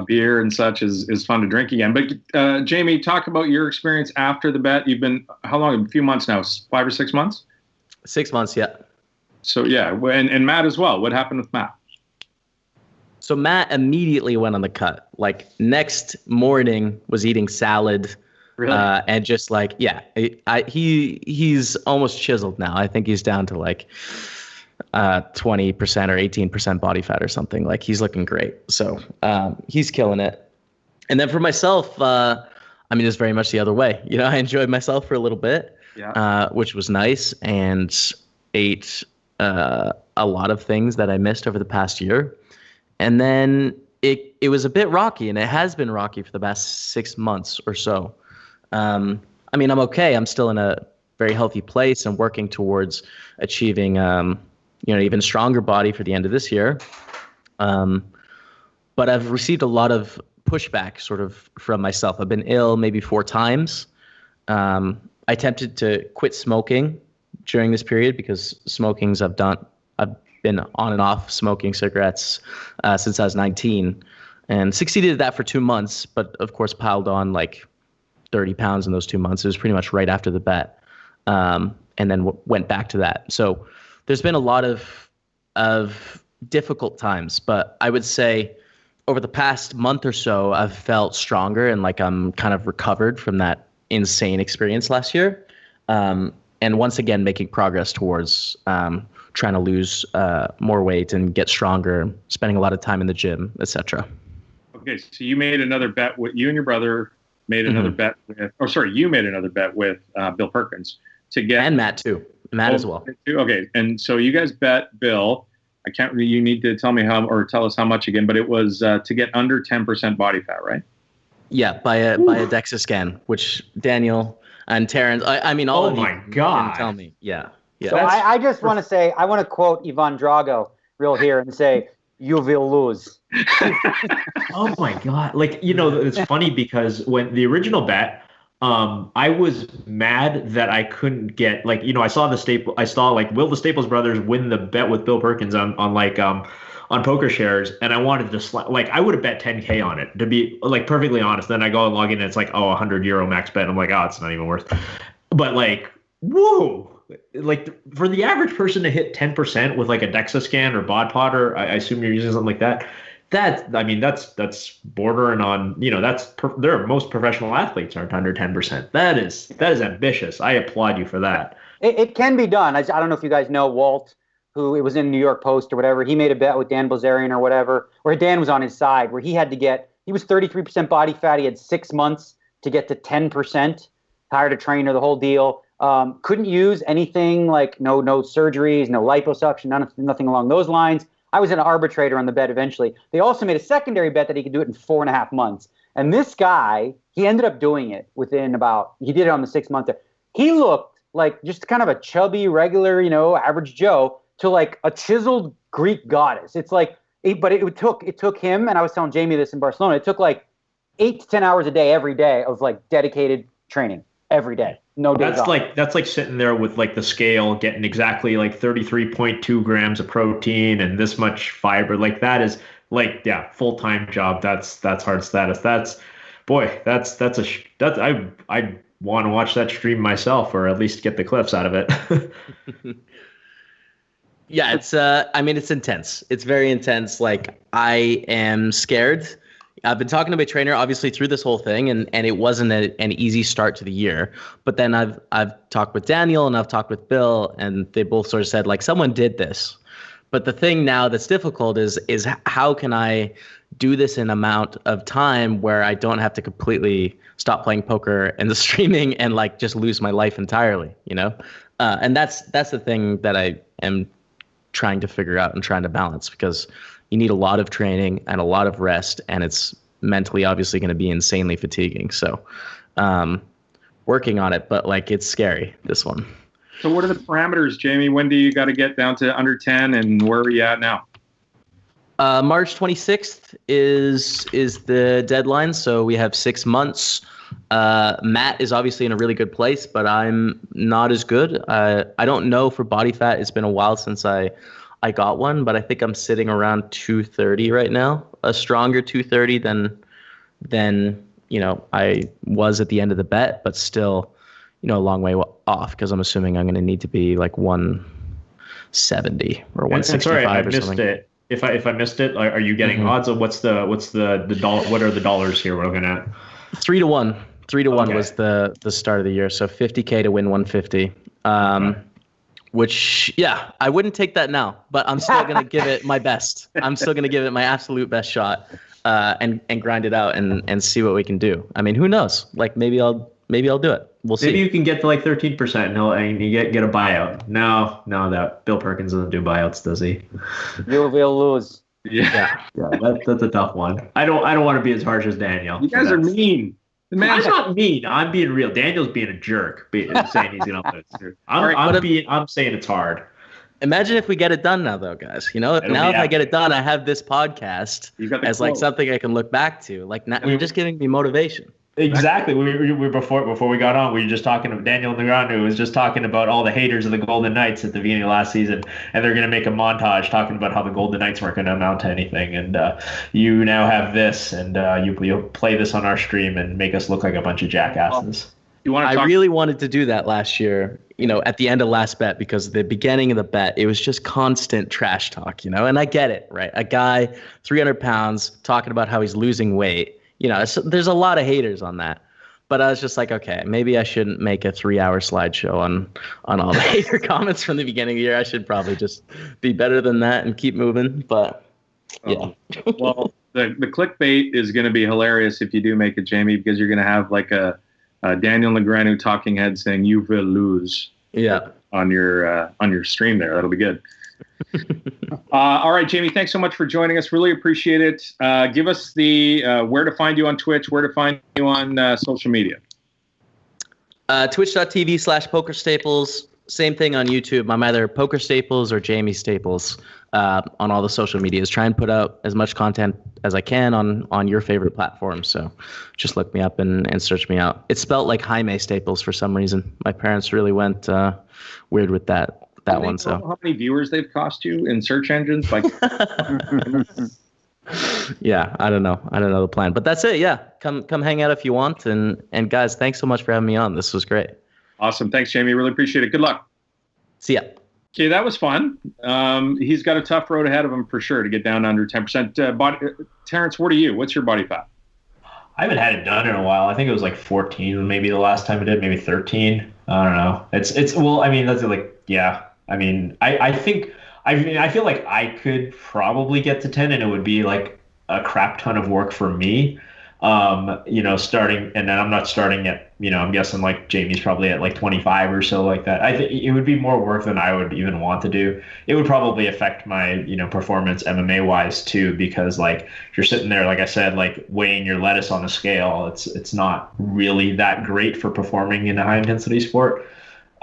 Beer and such is fun to drink again. But Jamie, talk about your experience after the bet. You've been how long? A few months now. 5 or 6 months. 6 months, yeah. So, yeah, and Matt as well. What happened with Matt? So Matt immediately went on the cut. Like, next morning was eating salad. Really? And just like, he's almost chiseled now. I think he's down to like 20% or 18% body fat or something. Like, he's looking great. So he's killing it. And then for myself, I mean, it's very much the other way. I enjoyed myself for a little bit. Yeah. Which was nice, and ate a lot of things that I missed over the past year. And then it was a bit rocky, and it has been rocky for the past 6 months or so. I mean, I'm okay. I'm still in a very healthy place and working towards achieving, even stronger body for the end of this year. But I've received a lot of pushback sort of from myself. I've been ill maybe 4 times. I attempted to quit smoking during this period because I've been on and off smoking cigarettes since I was 19 and succeeded at that for 2 months, but of course piled on like 30 pounds in those 2 months. It was pretty much right after the bet, and then went back to that. So there's been a lot of difficult times, but I would say over the past month or so, I've felt stronger and like I'm kind of recovered from that insane experience last year. And once again, making progress towards trying to lose more weight and get stronger, spending a lot of time in the gym, etc. Okay, so you made another bet with you and your brother made another bet with, you made another bet with Bill Perkins to get, and Matt too, as well. Okay, and so you guys bet Bill. You need to tell me tell us how much again, but it was to get under 10% body fat, right? Yeah, by a DEXA scan, which Daniel and Terrence, I mean, all of you can tell me. Yeah. So I just want to say, I want to quote Ivan Drago real here and say, you will lose. Oh my God. Like, it's funny because when the original bet, I was mad that I couldn't get I saw Will the Staples brothers win the bet with Bill Perkins on poker shares, and I wanted to I would have bet 10K on it, to be like perfectly honest. Then I go and log in and it's like, €100 max bet. I'm like, it's not even worth. But like, whoa. Like for the average person to hit 10% with like a DEXA scan or bod pod, or I assume you're using something like that. That's bordering on, most professional athletes aren't under 10%. That is ambitious. I applaud you for that. It can be done. I don't know if you guys know Walt, who it was in New York Post or whatever. He made a bet with Dan Bilzerian or whatever, where Dan was on his side, where he was 33% body fat. He had 6 months to get to 10%, hired a trainer, the whole deal. Couldn't use anything like no surgeries, no liposuction, nothing along those lines. I was an arbitrator on the bet eventually. They also made a secondary bet that he could do it in 4.5 months. And this guy, he ended up doing it he did it on the 6 month. He looked like just kind of a chubby, regular, average Joe to like a chiseled Greek goddess. It's like, but it took him, and I was telling Jamie this in Barcelona, it took like 8 to 10 hours a day every day of like dedicated training every day. No days off. That's like sitting there with like the scale, getting exactly like 33.2 grams of protein and this much fiber. Like that is like, full-time job. That's hard status. I want to watch that stream myself, or at least get the clips out of it. Yeah, it's intense. It's very intense. Like, I am scared. I've been talking to my trainer, obviously, through this whole thing, and it wasn't an easy start to the year. But then I've talked with Daniel and I've talked with Bill, and they both sort of said, like, someone did this. But the thing now that's difficult is how can I do this in amount of time where I don't have to completely stop playing poker and the streaming and like just lose my life entirely, you know? And that's the thing that I am trying to figure out and trying to balance, because you need a lot of training and a lot of rest, and it's mentally obviously going to be insanely fatiguing. So working on it, but like it's scary, this one. So what are the parameters, Jamie? When do you got to get down to under 10, and where are you at now? March 26th is the deadline, so we have 6 months. Matt is obviously in a really good place, but I'm not as good. I don't know for body fat. It's been a while since I got one, but I think I'm sitting around 230 right now, a stronger 230 than I was at the end of the bet, but still, a long way off, because I'm assuming I'm going to need to be like 170 or 165 sorry, I or something. missed it. If I missed it, are you getting odds of what's the dollar? What are the dollars here we're looking at? 3 to 1. 3 to 1 Okay. was the start of the year. So 50K to win 150. Which, yeah, I wouldn't take that now, but I'm still going to give it my best. I'm still going to give it my absolute best shot, and grind it out and see what we can do. I mean, who knows? Like maybe I'll do it. We'll see. Maybe you can get to like 13% and you get a buyout. No, that Bill Perkins doesn't do buyouts, does he? You will lose. Yeah. That's a tough one. I don't want to be as harsh as Daniel. You guys are mean. I'm not mean. I'm being real. Daniel's being a jerk, saying he's gonna lose. I'm saying it's hard. Imagine if we get it done now, though, guys. Now if I get it done, I have this podcast as like something I can look back to. Like, you're just giving me motivation. Exactly. We before we got on, we were just talking to Daniel Negreanu was just talking about all the haters of the Golden Knights at the beginning of last season, and they're going to make a montage talking about how the Golden Knights weren't going to amount to anything. And you now have this, and you'll play this on our stream and make us look like a bunch of jackasses. I really wanted to do that last year, at the end of last bet, because the beginning of the bet, it was just constant trash talk, and I get it, right? A guy, 300 pounds, talking about how he's losing weight. There's a lot of haters on that, but I was just like, okay, maybe I shouldn't make a 3-hour slideshow on all the hater comments from the beginning of the year. I should probably just be better than that and keep moving. But yeah. Well, the clickbait is going to be hilarious if you do make it, Jamie, because you're going to have like a Daniel Negreanu talking head saying "you will lose." Yeah. On your stream there, that'll be good. All right, Jamie, thanks so much for joining us. Really appreciate it. Give us the where to find you on Twitch, where to find you on social media. Twitch.tv/PokerStaples. Same thing on YouTube. I'm either Poker Staples or Jamie Staples on all the social medias. Try and put out as much content as I can on your favorite platform. So just look me up and search me out. It's spelled like Jaime Staples for some reason. My parents really went weird with that one. So how many viewers they've cost you in search engines? Like, yeah, I don't know the plan, but that's it. Yeah, come hang out if you want. And guys, thanks so much for having me on. This was great. Awesome. Thanks, Jamie. Really appreciate it. Good luck. See ya. Okay, that was fun. He's got a tough road ahead of him for sure to get down under 10%. Terrence, what are you? What's your body fat? I haven't had it done in a while. I think it was like 14, maybe the last time I did, maybe 13. I don't know. It's well, I mean, that's like, yeah. I mean, I feel like I could probably get to 10 and it would be like a crap ton of work for me. Starting, and then I'm not starting at, I'm guessing like Jamie's probably at like 25 or so like that. I think it would be more work than I would even want to do. It would probably affect my, performance MMA wise too, because like you're sitting there, like I said, like weighing your lettuce on a scale. It's not really that great for performing in a high intensity sport.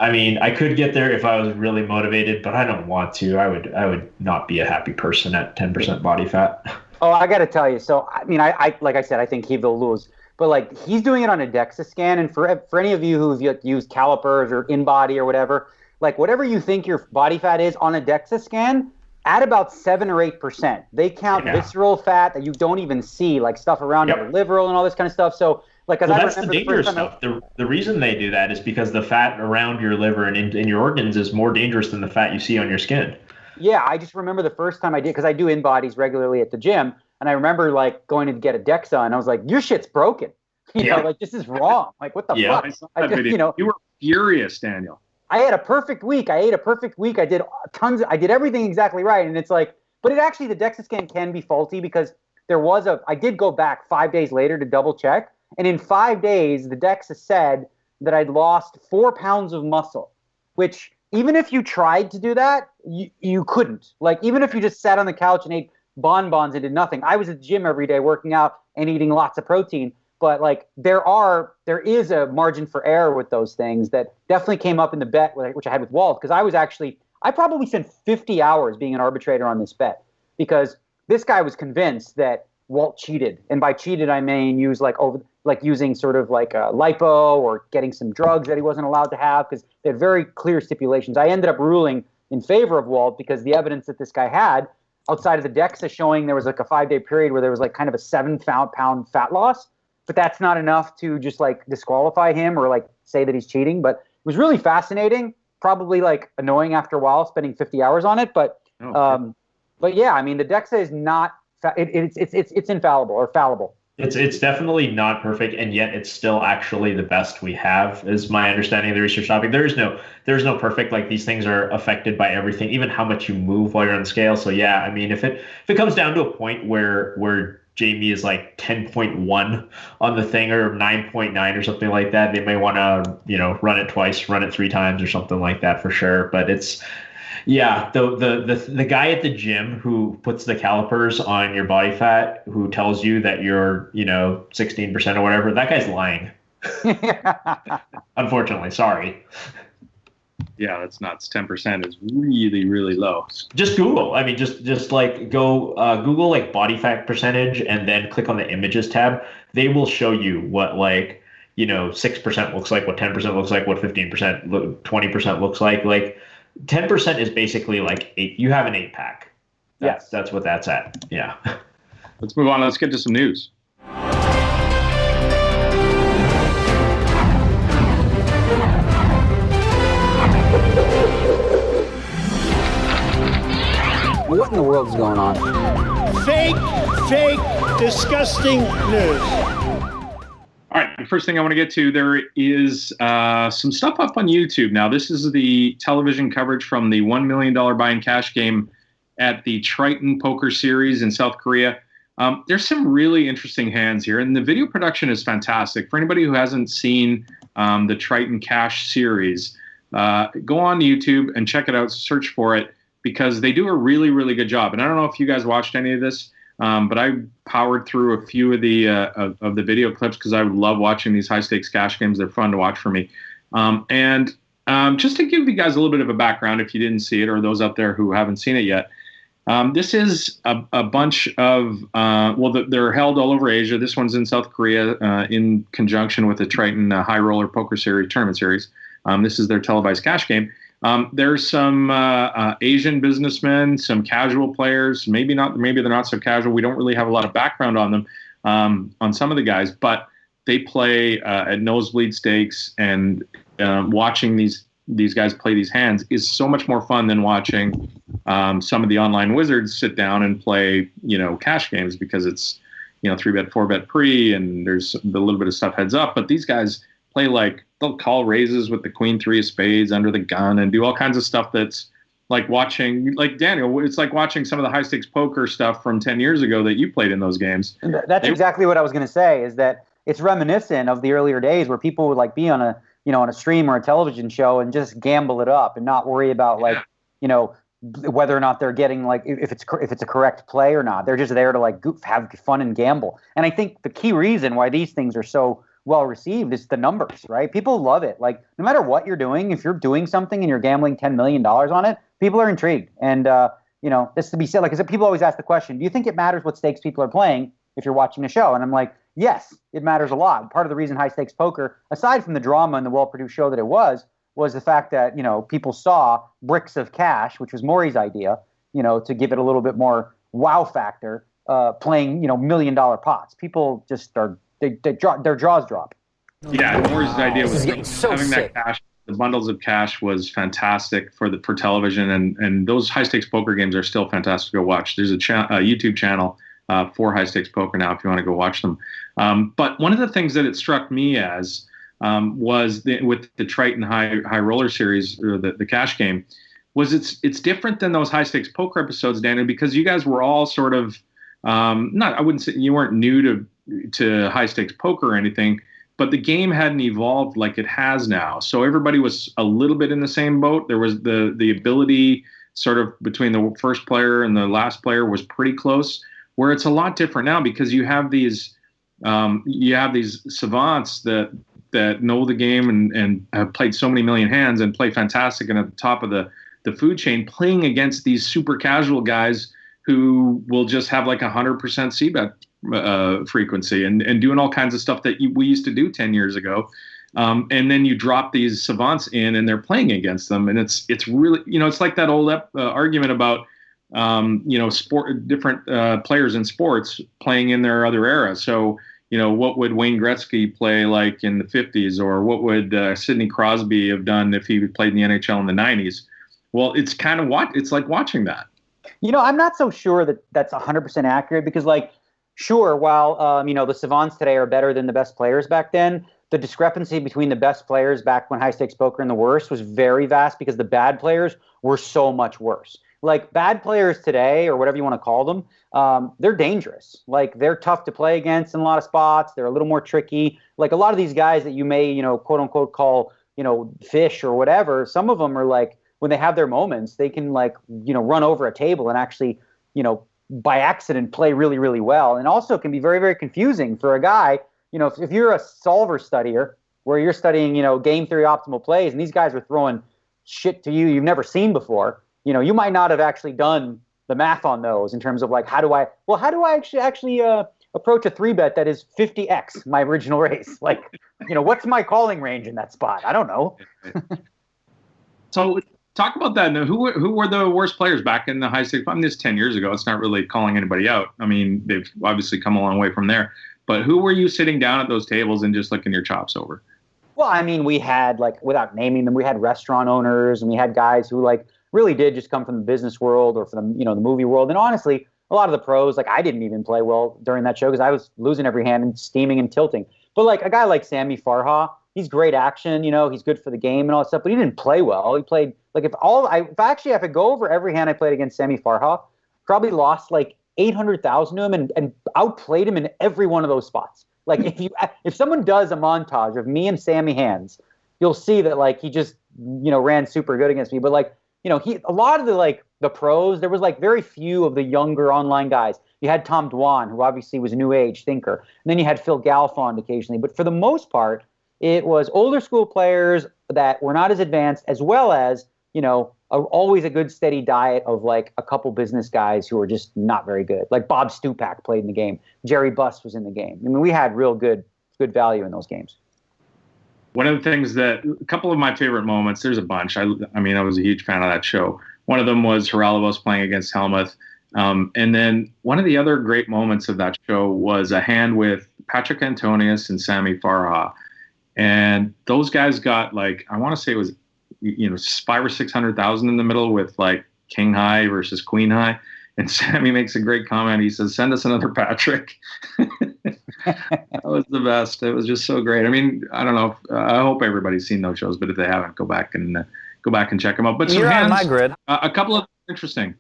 I mean, I could get there if I was really motivated, but I don't want to. I would not be a happy person at 10% body fat. Oh, I got to tell you. So, I mean, I like I said, I think he will lose. But, like, he's doing it on a DEXA scan. And for any of you who've used calipers or InBody or whatever, like, whatever you think your body fat is on a DEXA scan, at about 7 or 8%. They count visceral fat that you don't even see, like stuff around your liver and all this kind of stuff. So, like, that's the dangerous stuff. The reason they do that is because the fat around your liver and in your organs is more dangerous than the fat you see on your skin. Yeah, I just remember the first time I did, because I do InBodies regularly at the gym, and I remember like going to get a DEXA, and I was like, "Your shit's broken." You know, like this is wrong. Like what the fuck? I saw that video. You were furious, Daniel. I had a perfect week. I ate a perfect week. I did I did everything exactly right. And it's like, but the DEXA scan can be faulty because I did go back 5 days later to double check. And in 5 days, the DEXA said that I'd lost 4 pounds of muscle, which even if you tried to do that, you couldn't. Like, even if you just sat on the couch and ate bonbons and did nothing. I was at the gym every day working out and eating lots of protein. But like there is a margin for error with those things that definitely came up in the bet, which I had with Walt, because I probably spent 50 hours being an arbitrator on this bet because this guy was convinced that Walt cheated. And by cheated, I mean using sort of like a lipo or getting some drugs that he wasn't allowed to have because they had very clear stipulations. I ended up ruling in favor of Walt because the evidence that this guy had outside of the DEXA showing there was like a 5-day period where there was like kind of a 7-pound fat loss. But that's not enough to just like disqualify him or like say that he's cheating. But it was really fascinating, probably like annoying after a while spending 50 hours on it. But yeah, I mean, the DEXA is not, it's infallible or fallible. It's definitely not perfect, and yet it's still actually the best we have, is my understanding of the research topic. There's no perfect, like these things are affected by everything, even how much you move while you're on the scale. So yeah, I mean, if it comes down to a point where Jamie is like 10.1 on the thing or 9.9 or something like that, they may want to, run it twice, run it 3 times or something like that for sure. But it's, yeah, the guy at the gym who puts the calipers on your body fat, who tells you that you're, 16% or whatever, that guy's lying. Unfortunately, sorry. Yeah, that's nuts. 10% is really, really low. Just Google. I mean, just like go Google like body fat percentage and then click on the images tab. They will show you what 6% looks like, what 10% looks like, what 15%, 20% looks like. Like 10% is basically like 8. You have an 8-pack. That's what that's at. Yeah. Let's move on. Let's get to some news. What in the world is going on? Fake, disgusting news. All right, the first thing I want to get to, there is some stuff up on YouTube. Now, this is the television coverage from the $1 million buy-in cash game at the Triton Poker Series in South Korea. There's some really interesting hands here, and the video production is fantastic. For anybody who hasn't seen the Triton Cash Series, go on YouTube and check it out, search for it, because they do a really, really good job. And I don't know if you guys watched any of this, but I powered through a few of the video clips because I would love watching these high-stakes cash games. They're fun to watch for me. And just to give you guys a little bit of a background, if you didn't see it, or those out there who haven't seen it yet, this is a bunch of, they're held all over Asia. This one's in South Korea in conjunction with the Triton High Roller Poker Series Tournament Series. This is their televised cash game. There's some Asian businessmen, some casual players. Maybe they're not so casual. We don't really have a lot of background on them, on some of the guys, but they play at nosebleed stakes, and watching these guys play these hands is so much more fun than watching some of the online wizards sit down and play, cash games, because it's, 3-bet, 4-bet pre, and there's a little bit of stuff heads up. But these guys play like, they'll call raises with the queen 3 of spades under the gun and do all kinds of stuff that's like watching, like Daniel, it's like watching some of the high stakes poker stuff from 10 years ago that you played in those games. That's exactly what I was going to say, is that it's reminiscent of the earlier days where people would like be on a, on a stream or a television show and just gamble it up and not worry about whether or not they're getting like, if it's a correct play or not. They're just there to like have fun and gamble. And I think the key reason why these things are so well received is the numbers, right? People love it. Like, no matter what you're doing, if you're doing something and you're gambling $10 million on it, people are intrigued. And this to be said, like, because people always ask the question, do you think it matters what stakes people are playing if you're watching a show? And I'm like, yes, it matters a lot. Part of the reason high stakes poker, aside from the drama and the well-produced show that it was the fact that, people saw bricks of cash, which was Maury's idea, to give it a little bit more wow factor, playing, $1 million pots. People just are, their jaws drop. Yeah, Maury's idea was having sick. that cash. The bundles of cash was fantastic for television, and those high stakes poker games are still fantastic to go watch. There's a YouTube channel for high stakes poker now if you want to go watch them. But one of the things that it struck me as was with the Triton High Roller Series, or the cash game, was it's different than those high stakes poker episodes, Daniel, because you guys were all sort of not, I wouldn't say you weren't new to high stakes poker or anything, but the game hadn't evolved like it has now. So everybody was a little bit in the same boat. There was the ability sort of between the first player and the last player was pretty close, where it's a lot different now because you have these savants that know the game and have played so many million hands and play fantastic and at the top of the food chain, playing against these super casual guys who will just have like 100% c-bet frequency and doing all kinds of stuff that we used to do 10 years ago. And then you drop these savants in and they're playing against them. And it's really, it's like that old argument about, different players in sports playing in their other era. So, what would Wayne Gretzky play like in the 50s, or what would Sidney Crosby have done if he played in the NHL in the 90s? Well, it's kind of it's like watching that. I'm not so sure that that's 100% accurate because, sure, while, the savants today are better than the best players back then, the discrepancy between the best players back when high stakes poker and the worst was very vast because the bad players were so much worse. Like bad players today, or whatever you want to call them, they're dangerous. Like they're tough to play against in a lot of spots. They're a little more tricky. Like a lot of these guys that you may, quote unquote call, fish or whatever, some of them are like, when they have their moments, they can run over a table and actually, by accident play really, really well. And also can be very, very confusing for a guy. If you're a solver studier where you're studying, game theory optimal plays, and these guys are throwing shit to you've never seen before, you might not have actually done the math on those in terms of how do I actually approach a 3-bet that is 50x my original raise? What's my calling range in that spot? I don't know. So talk about that. Now, who were the worst players back in the high stakes? I mean, this 10 years ago. It's not really calling anybody out. I mean, they've obviously come a long way from there. But who were you sitting down at those tables and just licking your chops over? Well, I mean, we had, without naming them, we had restaurant owners and we had guys who, really did just come from the business world or from, the movie world. And honestly, a lot of the pros, I didn't even play well during that show because I was losing every hand and steaming and tilting. But, a guy like Sammy Farha, he's great action, he's good for the game and all that stuff, but he didn't play well. He played if I could go over every hand I played against Sammy Farha, probably lost 800,000 to him and outplayed him in every one of those spots. If someone does a montage of me and Sammy hands, you'll see that he just ran super good against me. But a lot of the pros, there was very few of the younger online guys. You had Tom Dwan, who obviously was a new age thinker, and then you had Phil Galfond occasionally. But for the most part, it was older school players that were not as advanced, as well as, always a good steady diet of a couple business guys who were just not very good. Bob Stupak played in the game. Jerry Buss was in the game. I mean, we had real good value in those games. One of the things a couple of my favorite moments, there's a bunch. I was a huge fan of that show. One of them was Haralabos playing against Helmuth. And then one of the other great moments of that show was a hand with Patrick Antonius and Sammy Farha. And those guys got I want to say it was, 500,000 or 600,000 in the middle with King High versus Queen High. And Sammy makes a great comment. He says, "Send us another Patrick." That was the best. It was just so great. I mean, I don't know. I hope everybody's seen those shows, but if they haven't, go back and check them out. But some hands, on my grid. A couple of interesting.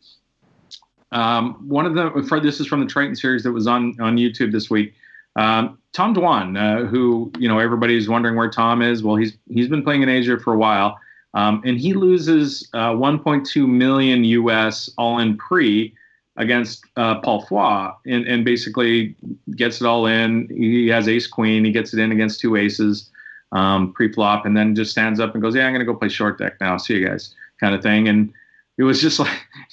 One of them, this is from the Triton series that was on YouTube this week. Tom Dwan, who everybody's wondering where Tom is. Well, he's been playing in Asia for a while, and he loses 1.2 million US all in pre against Paul Foy, and basically gets it all in. He has ace queen. He gets it in against two aces pre-flop, and then just stands up and goes, "Yeah, I'm going to go play short deck now. See you guys," kind of thing. And it was just it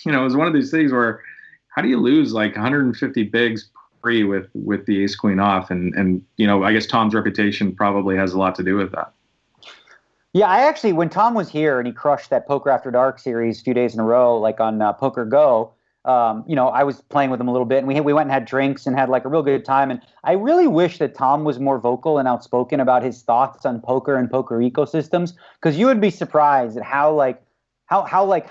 was one of these things where how do you lose 150 bigs pre with the ace queen off? And I guess Tom's reputation probably has a lot to do with that. Yeah, I actually, when Tom was here and he crushed that Poker After Dark series a few days in a row, on Poker Go, I was playing with him a little bit, and we went and had drinks and had a real good time. And I really wish that Tom was more vocal and outspoken about his thoughts on poker and poker ecosystems, because you would be surprised at how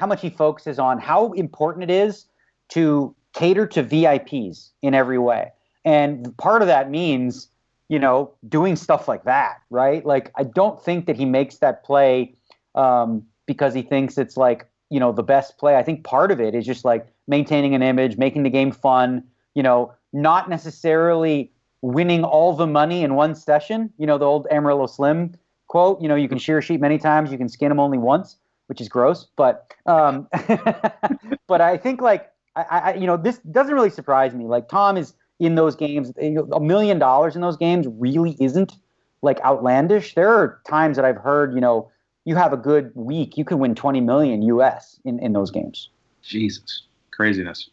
much he focuses on how important it is to cater to VIPs in every way. And part of that means doing stuff like that, right? Like, I don't think that he makes that play because he thinks it's like, the best play. I think part of it is just like maintaining an image, making the game fun, not necessarily winning all the money in one session. The old Amarillo Slim quote, you can shear a sheep many times, you can skin them only once, which is gross. But but I think like, this doesn't really surprise me. Like, Tom is in those games, $1 million in those games really isn't like outlandish. There are times that I've heard, you have a good week, you can win 20 million US in those games. Jesus, craziness.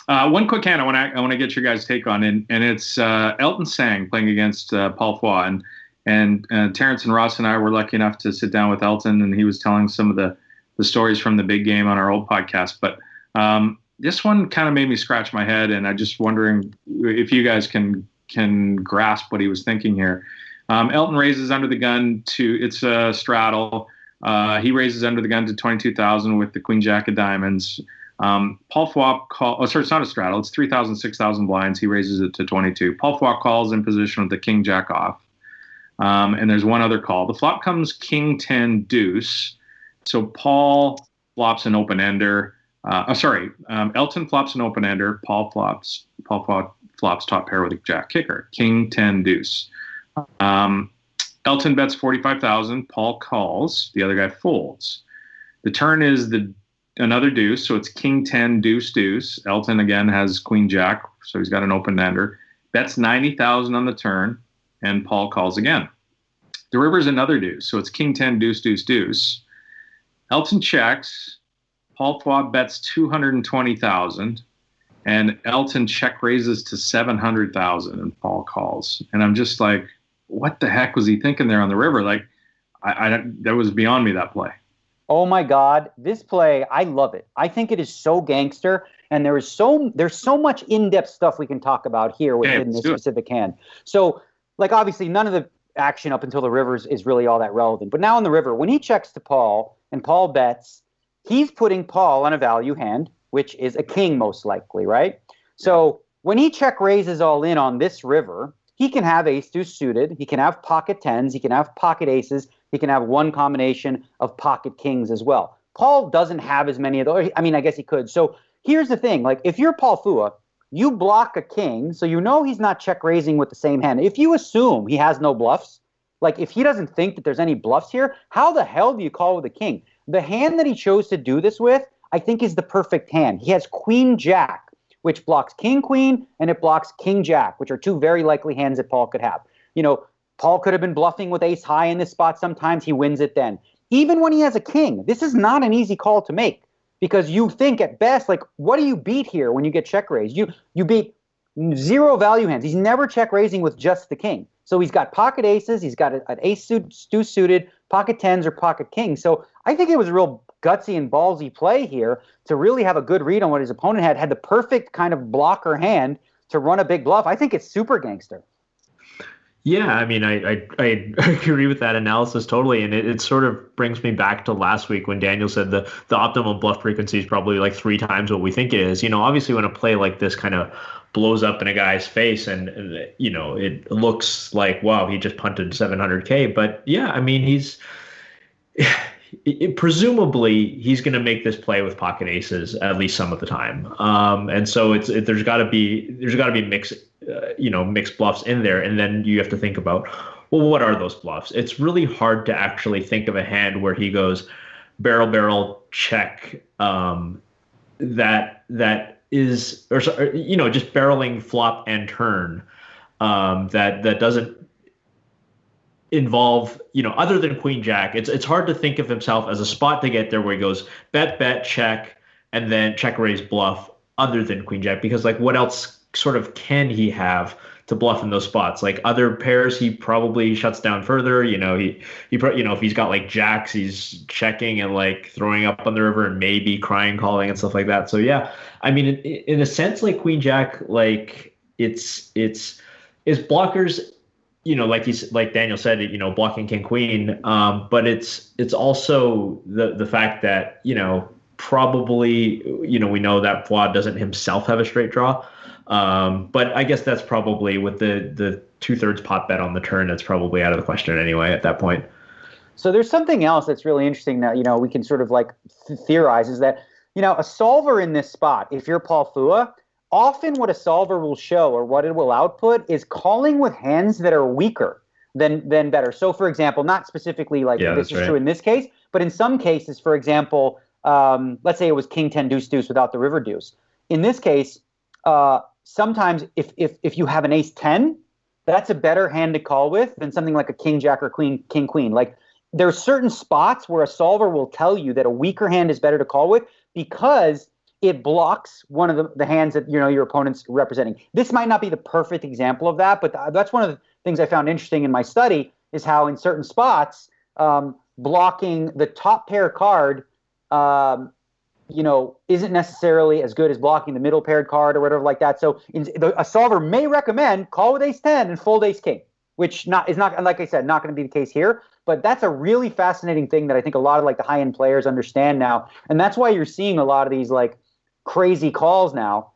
One quick hand I want to get your guys' take on, and it's Elton Sang playing against Paul Foy, and Terrence and Ross and I were lucky enough to sit down with Elton, and he was telling some of the stories from the big game on our old podcast. But this one kind of made me scratch my head, and I'm just wondering if you guys can grasp what he was thinking here. Elton raises under the gun it's a straddle. He raises under the gun to 22,000 with the Queen Jack of Diamonds. Paul Foy it's not a straddle. It's 3,000, 6,000 blinds. He raises it to 22. Paul Foy calls in position with the King Jack off. And there's one other call. The flop comes King 10 deuce. So Paul flops an open ender. Elton flops an open ender. Paul Foy flops top pair with a jack kicker. King 10 deuce. Elton bets 45,000. Paul calls. The other guy folds. The turn is another deuce, so it's King 10 deuce deuce. Elton again has Queen Jack, so he's got an open ender. Bets 90,000 on the turn, and Paul calls again. The river's another deuce, so it's King 10 deuce deuce deuce. Elton checks. Paul Foy bets 220,000, and Elton check raises to 700,000, and Paul calls. And I'm just like, what the heck was he thinking there on the river? Like, that was beyond me, that play. Oh my God, this play, I love it. I think it is so gangster, and there's so much in-depth stuff we can talk about here within this specific hand. So, like, obviously, none of the action up until the rivers is really all that relevant. But now on the river, when he checks to Paul and Paul bets, he's putting Paul on a value hand, which is a king most likely, right? So when he check raises all in on this river, he can have ace deuce suited, he can have pocket tens, he can have pocket aces, he can have one combination of pocket kings as well. Paul doesn't have as many of those. I mean, I guess he could. So here's the thing. Like, if you're Paul Foy, you block a king, so he's not check raising with the same hand. If you assume he has no bluffs, like if he doesn't think that there's any bluffs here, how the hell do you call with a king? The hand that he chose to do this with, I think, is the perfect hand. He has Queen Jack, which blocks King Queen, and it blocks King Jack, which are two very likely hands that Paul could have. Paul could have been bluffing with ace high in this spot. Sometimes he wins it then. Even when he has a king, this is not an easy call to make, because you think at best, like, what do you beat here when you get check raised? You beat zero value hands. He's never check raising with just the king. So he's got pocket aces, he's got an ace deuce suited, pocket tens, or pocket kings. So I think it was a real gutsy and ballsy play here to really have a good read on what his opponent had the perfect kind of blocker hand to run a big bluff. I think it's super gangster. Yeah, I mean, I agree with that analysis totally, and it sort of brings me back to last week when Daniel said the optimal bluff frequency is probably like 3 times what we think it is. Obviously when a play like this kind of blows up in a guy's face and it looks like, wow, he just punted 700K, but yeah, I mean, presumably he's going to make this play with pocket aces at least some of the time, and so there's got to be mixed bluffs in there, and then you have to think about, well, what are those bluffs? It's really hard to actually think of a hand where he goes barrel check, that is, or just barreling flop and turn, that doesn't involve, other than Queen Jack. It's hard to think of himself as a spot to get there where he goes bet check and then check raise bluff other than Queen Jack, because like what else sort of can he have to bluff in those spots? Like other pairs he probably shuts down further. If he's got like jacks, he's checking and like throwing up on the river and maybe crying calling and stuff like that. So yeah, I mean, in a sense, like Queen Jack, like it's blockers, like Daniel said, blocking King Queen, but it's also the fact that probably we know that Foy doesn't himself have a straight draw, But I guess that's probably with the 2/3 pot bet on the turn. That's probably out of the question anyway at that point. So there's something else that's really interesting that, we can sort of like theorize is that, a solver in this spot, if you're Paul Fua, often what a solver will show or what it will output is calling with hands that are weaker than better. So for example, not specifically like this is true in this case, but in some cases, for example, let's say it was king 10 deuce deuce without the river deuce. In this case, sometimes if you have an ace 10, that's a better hand to call with than something like a king jack or king queen. Like there are certain spots where a solver will tell you that a weaker hand is better to call with because it blocks one of the hands that your opponent's representing. This might not be the perfect example of that, but that's one of the things I found interesting in my study is how in certain spots blocking the top pair card isn't necessarily as good as blocking the middle paired card or whatever like that. So a solver may recommend call with ace 10 and fold ace king, which is not, like I said, not going to be the case here. But that's a really fascinating thing that I think a lot of like the high end players understand now, and that's why you're seeing a lot of these like crazy calls now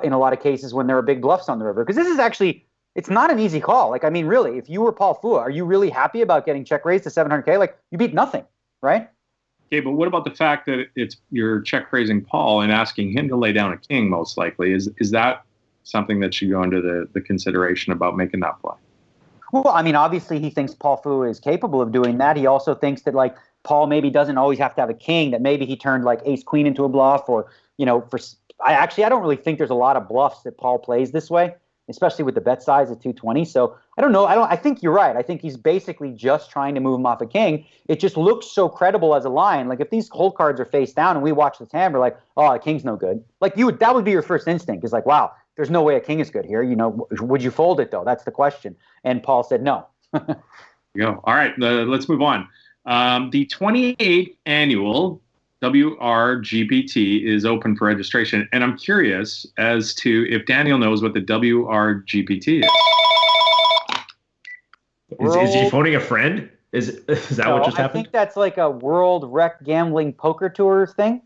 in a lot of cases when there are big bluffs on the river. Because this is actually, it's not an easy call. Like, I mean, really, if you were Paul Fua, are you really happy about getting check raised to 700K? Like, you beat nothing, right? Okay, but what about the fact that you're check raising Paul and asking him to lay down a king? Most likely, is that something that should go into the consideration about making that play? Well, I mean, obviously he thinks Paul Fua is capable of doing that. He also thinks that like Paul maybe doesn't always have to have a king, that maybe he turned like ace queen into a bluff, or I don't really think there's a lot of bluffs that Paul plays this way, especially with the bet size at 220. So I don't know. I think you're right. I think he's basically just trying to move him off a king. It just looks so credible as a line. Like if these whole cards are face down and we watch the hand, we're like, oh, a king's no good. Like that would be your first instinct is like, wow, there's no way a king is good here. Would you fold it though? That's the question. And Paul said no. Go. All right, let's move on. The 28th annual WRGPT is open for registration, and I'm curious as to if Daniel knows what the WRGPT is. Is he phoning a friend? Is that what just happened? I think that's like a World Rec Gambling Poker Tour thing.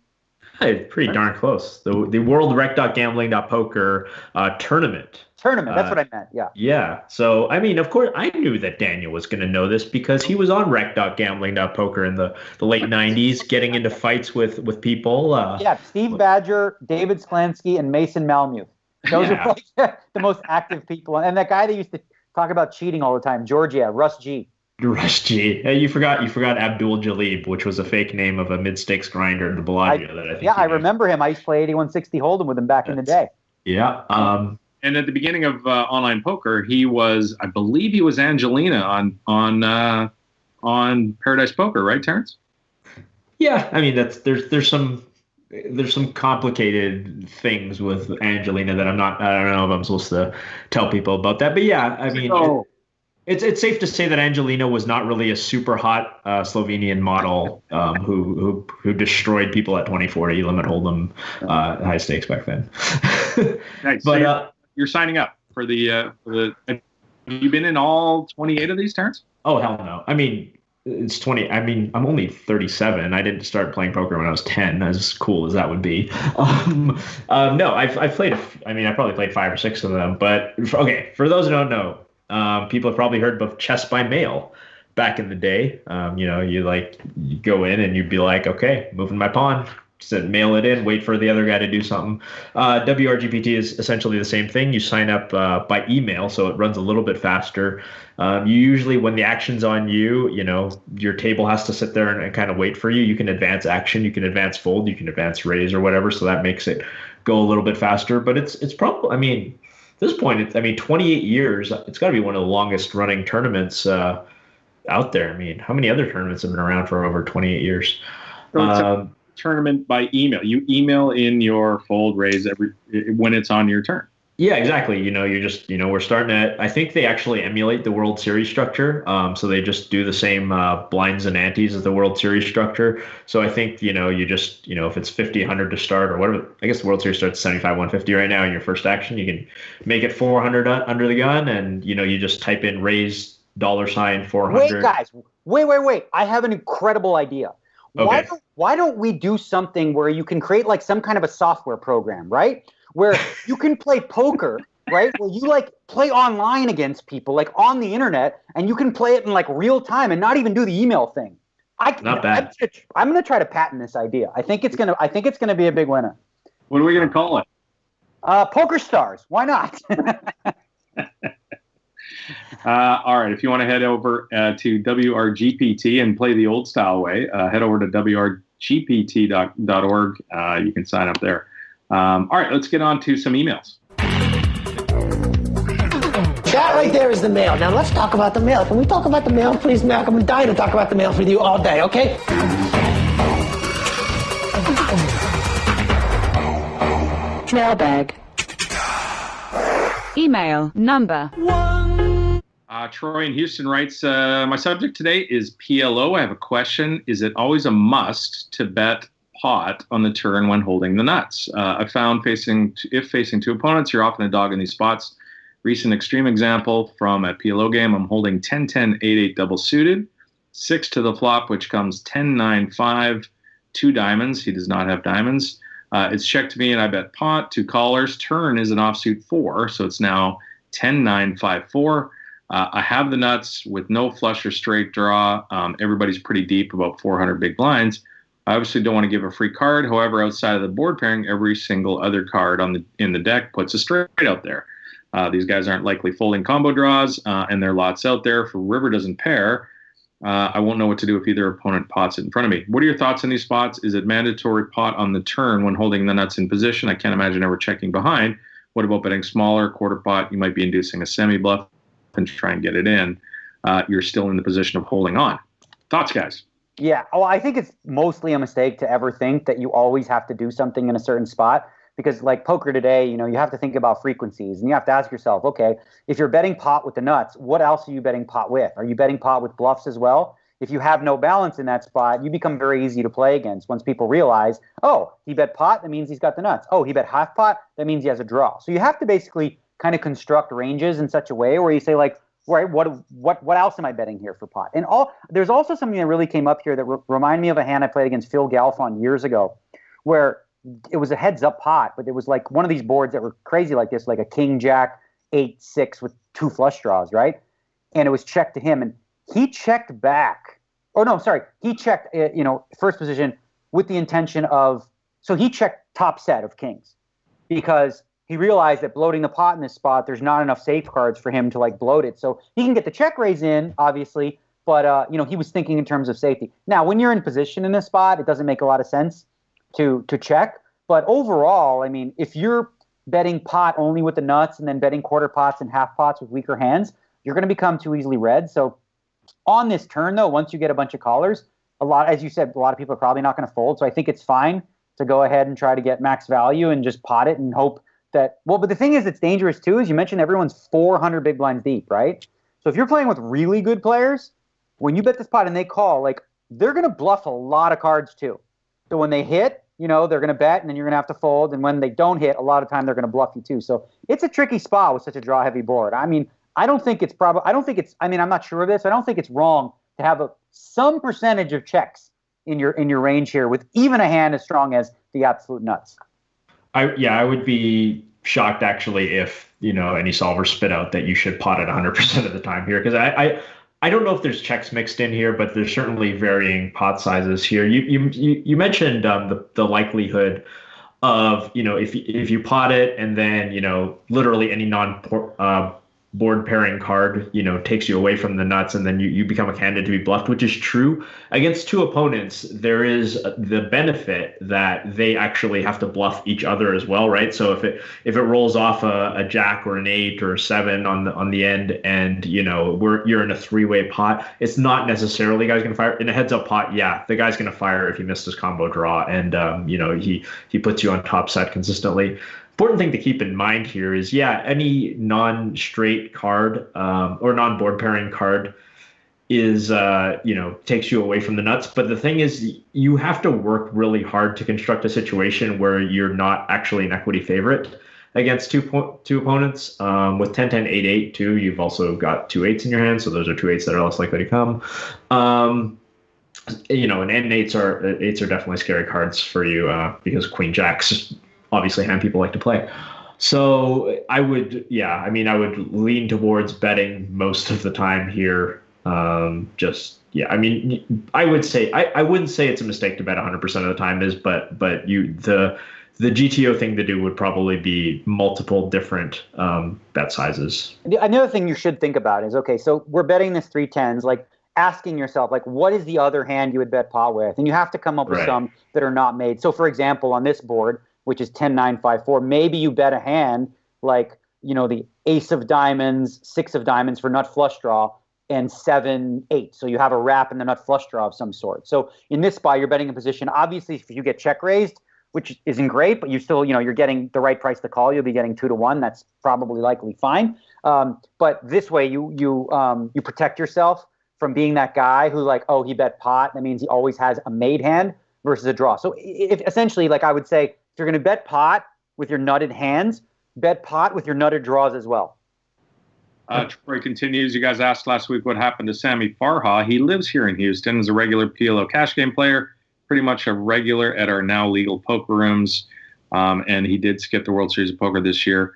Hey, pretty darn close. The World Rec.Gambling.Poker tournament. That's what I meant. Yeah. Yeah. So, I mean, of course, I knew that Daniel was going to know this because he was on Rec.Gambling.Poker in the late 90s, getting into fights with people. Steve Badger, David Sklansky, and Mason Malmuth. Those are like the most active people. And that guy that used to talk about cheating all the time, Georgia, Russ G. Russ G. Hey, you forgot Abdul Jalib, which was a fake name of a mid-stakes grinder in the Bellagio that I think. Yeah, I remember him. I used to play 8160 Hold'em with him back in the day. Yeah. And at the beginning of online poker, I believe he was Angelina on Paradise Poker, right, Terrence? Yeah, I mean there's some complicated things with Angelina that I don't know if I'm supposed to tell people about that, but yeah, I mean. It's safe to say that Angelina was not really a super hot Slovenian model who destroyed people at 2040 limit hold'em high stakes back then. Nice. But so you're signing up for the. Have you been in all 28 of these turns? Oh hell no! I mean, it's 20. I mean, I'm only 37. I didn't start playing poker when I was 10. As cool as that would be. No, I've played. I mean, I probably played 5 or 6 of them. But okay, for those who don't know. People have probably heard of chess by mail back in the day. You go in and you'd be like, okay, moving my pawn, mail it in, wait for the other guy to do something. WRGPT is essentially the same thing. You sign up by email, so it runs a little bit faster. You usually, when the action's on you, your table has to sit there and kind of wait for you. You can advance action, you can advance fold, you can advance raise or whatever, so that makes it go a little bit faster. But it's probably, I mean, at this point, 28 years, it's got to be one of the longest running tournaments out there. I mean, how many other tournaments have been around for over 28 years? So it's a tournament by email. You email in your fold raise when it's on your turn. Yeah, exactly. You're just, we're starting to, I think they actually emulate the World Series structure. So they just do the same blinds and antes as the World Series structure. So I think, you just, if it's 50, 100 to start or whatever, I guess the World Series starts 75, 150 right now in your first action. You can make it 400 under the gun and, you just type in raise $400. Wait, guys. Wait. I have an incredible idea. Why don't we do something where you can create like some kind of a software program, right? Where you can play poker, right? Where you like play online against people, like on the internet, and you can play it in like real time and not even do the email thing. Not bad. I'm going to try to patent this idea. I think it's gonna be a big winner. What are we going to call it? Poker Stars. Why not? All right. If you want to head over to WRGPT and play the old style way, head over to WRGPT.org. You can sign up there. All right. Let's get on to some emails. That right there is the mail. Now let's talk about the mail. Can we talk about the mail, please, Mac? I'm dying to talk about the mail with you all day, okay? Mailbag. Email number 1. Troy in Houston writes, my subject today is PLO. I have a question. Is it always a must to bet pot on the turn when holding the nuts? I found if facing two opponents, you're often a dog in these spots. Recent extreme example from a PLO game, I'm holding 10-10, 8-8 double suited, 6 to the flop, which comes 10-9-5, 2 diamonds. He does not have diamonds. It's checked to me, and I bet pot, 2 callers. Turn is an offsuit 4, so it's now 10-9-5-4. I have the nuts with no flush or straight draw. Everybody's pretty deep, about 400 big blinds. I obviously don't want to give a free card. However, outside of the board pairing, every single other card in the deck puts a straight out there. These guys aren't likely folding combo draws, and there are lots out there. If river doesn't pair, I won't know what to do if either opponent pots it in front of me. What are your thoughts on these spots? Is it mandatory pot on the turn when holding the nuts in position? I can't imagine ever checking behind. What about betting smaller, quarter pot? You might be inducing a semi-bluff and try and get it in. You're still in the position of holding on. Thoughts, guys? Yeah, well, I think it's mostly a mistake to ever think that you always have to do something in a certain spot. Because like poker today, you have to think about frequencies, and you have to ask yourself, okay, if you're betting pot with the nuts, what else are you betting pot with? Are you betting pot with bluffs as well? If you have no balance in that spot, you become very easy to play against once people realize, oh, he bet pot, that means he's got the nuts. Oh, he bet half pot, that means he has a draw. So you have to basically kind of construct ranges in such a way where you say like, right, what else am I betting here for pot? And there's also something that really came up here that reminded me of a hand I played against Phil Galfond years ago, where it was a heads-up pot, but it was like one of these boards that were crazy like this, like a king, jack, 8-6 with 2 flush draws, right? And it was checked to him, and he checked back. Oh, no, sorry. He checked, first position with the intention of – so he checked top set of kings because he realized that bloating the pot in this spot, there's not enough safeguards for him to, like, bloat it. So he can get the check raise in, obviously, but, he was thinking in terms of safety. Now, when you're in position in this spot, it doesn't make a lot of sense to check. But overall, I mean, if you're betting pot only with the nuts and then betting quarter pots and half pots with weaker hands, you're going to become too easily read. So on this turn, though, once you get a bunch of callers, as you said, a lot of people are probably not going to fold. So I think it's fine to go ahead and try to get max value and just pot it and hope that, well, but the thing is that's dangerous too, is you mentioned everyone's 400 big blinds deep, right? So if you're playing with really good players, when you bet this pot and they call, like, they're going to bluff a lot of cards too. So when they hit, they're going to bet and then you're going to have to fold. And when they don't hit, a lot of time they're going to bluff you too. So it's a tricky spot with such a draw heavy board. I mean, I'm not sure of this. I don't think it's wrong to have some percentage of checks in your range here with even a hand as strong as the absolute nuts. I would be shocked actually if, any solver spit out that you should pot it 100% of the time here. Because I don't know if there's checks mixed in here, but there's certainly varying pot sizes here. You mentioned the likelihood of, if you pot it and then, literally any board pairing card, takes you away from the nuts and then you become a candidate to be bluffed, which is true. Against two opponents, there is the benefit that they actually have to bluff each other as well, right? So if it rolls off a jack or an 8 or a 7 on the end and, you're in a 3-way pot, it's not necessarily the guy's going to fire. In a heads-up pot, yeah, the guy's going to fire if he missed his combo draw and, he puts you on top set consistently. Important thing to keep in mind here is, any non-straight card or non-board pairing card is, takes you away from the nuts. But the thing is, you have to work really hard to construct a situation where you're not actually an equity favorite against two opponents. With 10-10, 8-8 too, you've also got 2 8s in your hand, so those are 2 8s that are less likely to come. and eights are definitely scary cards for you because queen jacks obviously hand people like to play. So I would lean towards betting most of the time here. I would say I wouldn't say it's a mistake to bet 100% of the time the GTO thing to do would probably be multiple different bet sizes. Another thing you should think about is, okay, so we're betting this 3-10s, like asking yourself, like, what is the other hand you would bet pot with? And you have to come up with some that are not made. So, for example, on this board, which is 10-9-5-4, maybe you bet a hand like, the ace of diamonds, 6 of diamonds for nut flush draw, and 7-8. So you have a wrap and the nut flush draw of some sort. So in this spot, you're betting a position. Obviously, if you get check raised, which isn't great, but you still, you're getting the right price to call. You'll be getting 2-1. That's probably likely fine. But this way, you protect yourself from being that guy who he bet pot. That means he always has a made hand versus a draw. So if essentially, I would say, if you're going to bet pot with your nutted hands, bet pot with your nutted draws as well. Troy continues. You guys asked last week what happened to Sammy Farha. He lives here in Houston, is a regular PLO cash game player, pretty much a regular at our now legal poker rooms, and he did skip the World Series of Poker this year.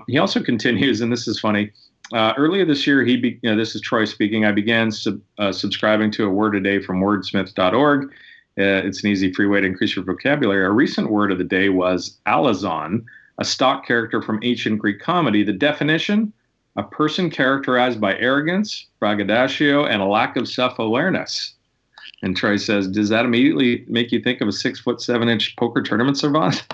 He also continues, and this is funny. Earlier this year, this is Troy speaking, I began subscribing to a word a day from wordsmith.org. It's an easy, free way to increase your vocabulary. A recent word of the day was alazon, a stock character from ancient Greek comedy. The definition: a person characterized by arrogance, braggadocio, and a lack of self-awareness. And Troy says, does that immediately make you think of a 6'7" poker tournament savant?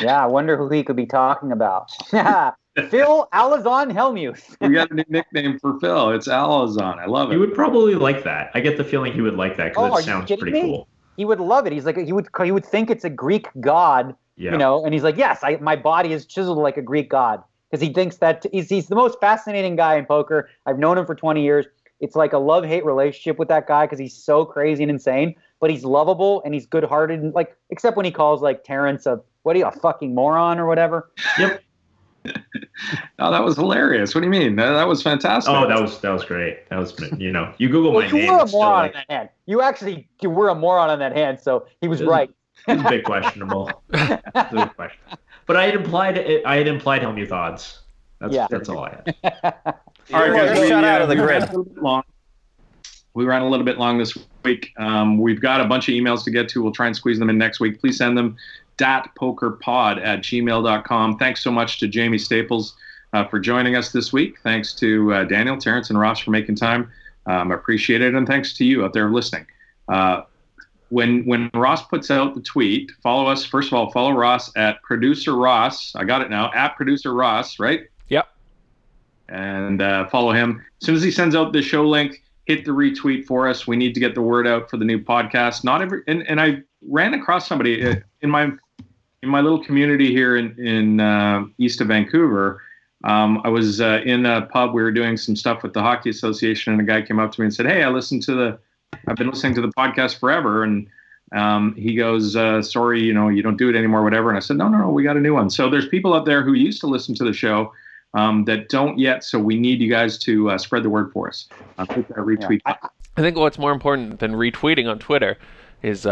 Yeah, I wonder who he could be talking about. Phil Alazon Helmuth. We got a new nickname for Phil. It's Alazon. I love it. He would probably like that. I get the feeling he would like that because it sounds pretty cool. He would love it. He's like, he would think it's a Greek god, and he's like, yes, my body is chiseled like a Greek god. Because he thinks that he's the most fascinating guy in poker. I've known him for 20 years. It's like a love-hate relationship with that guy because he's so crazy and insane. But he's lovable and he's good-hearted. Except when he calls Terrence a fucking moron or whatever. Yep. Oh, that was hilarious. What do you mean? That was fantastic. Oh, that was great. That was, you Google my name. You were a moron on that hand. You were a moron on that hand. So he was right. It's a bit questionable. But I had implied Helmuth odds. That's all I had. All right, guys. Shut out of the grid. We ran a little bit long this week. We've got a bunch of emails to get to. We'll try and squeeze them in next week. Please send them datpokerpod@gmail.com. Thanks so much to Jaime Staples for joining us this week. Thanks to Daniel, Terrence, and Ross for making time. Appreciate it. And thanks to you out there listening. When Ross puts out the tweet, follow us. First of all, follow Ross at Producer Ross. I got it now, at Producer Ross, right? Yep. And follow him. As soon as he sends out the show link, hit the retweet for us. We need to get the word out for the new podcast. And I ran across somebody in my little community here in east of Vancouver. I was in a pub. We were doing some stuff with the Hockey Association, and a guy came up to me and said, "Hey, I've been listening to the podcast forever." And he goes, "Sorry, you don't do it anymore, whatever." And I said, No, we got a new one. So there's people out there who used to listen to the show that don't yet. So we need you guys to spread the word for us. Click that retweet. I think what's more important than retweeting on Twitter is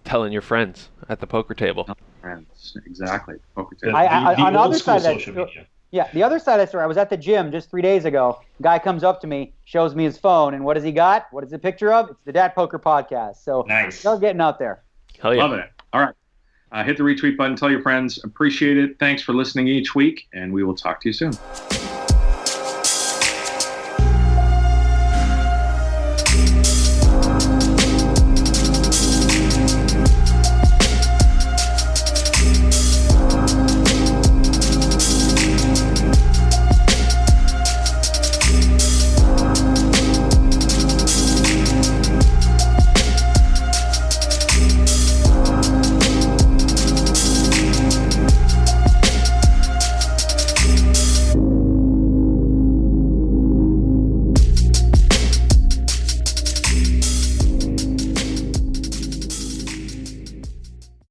telling your friends at the poker table. Friends, exactly. Poker table. On the other side of that, yeah, the other side of that story, I was at the gym just 3 days ago. Guy comes up to me, shows me his phone, and what has he got? What is the picture of? It's the DAT Poker podcast. So nice. Start getting out there. Hell yeah. Loving it. All right. Hit the retweet button. Tell your friends. Appreciate it. Thanks for listening each week, and we will talk to you soon.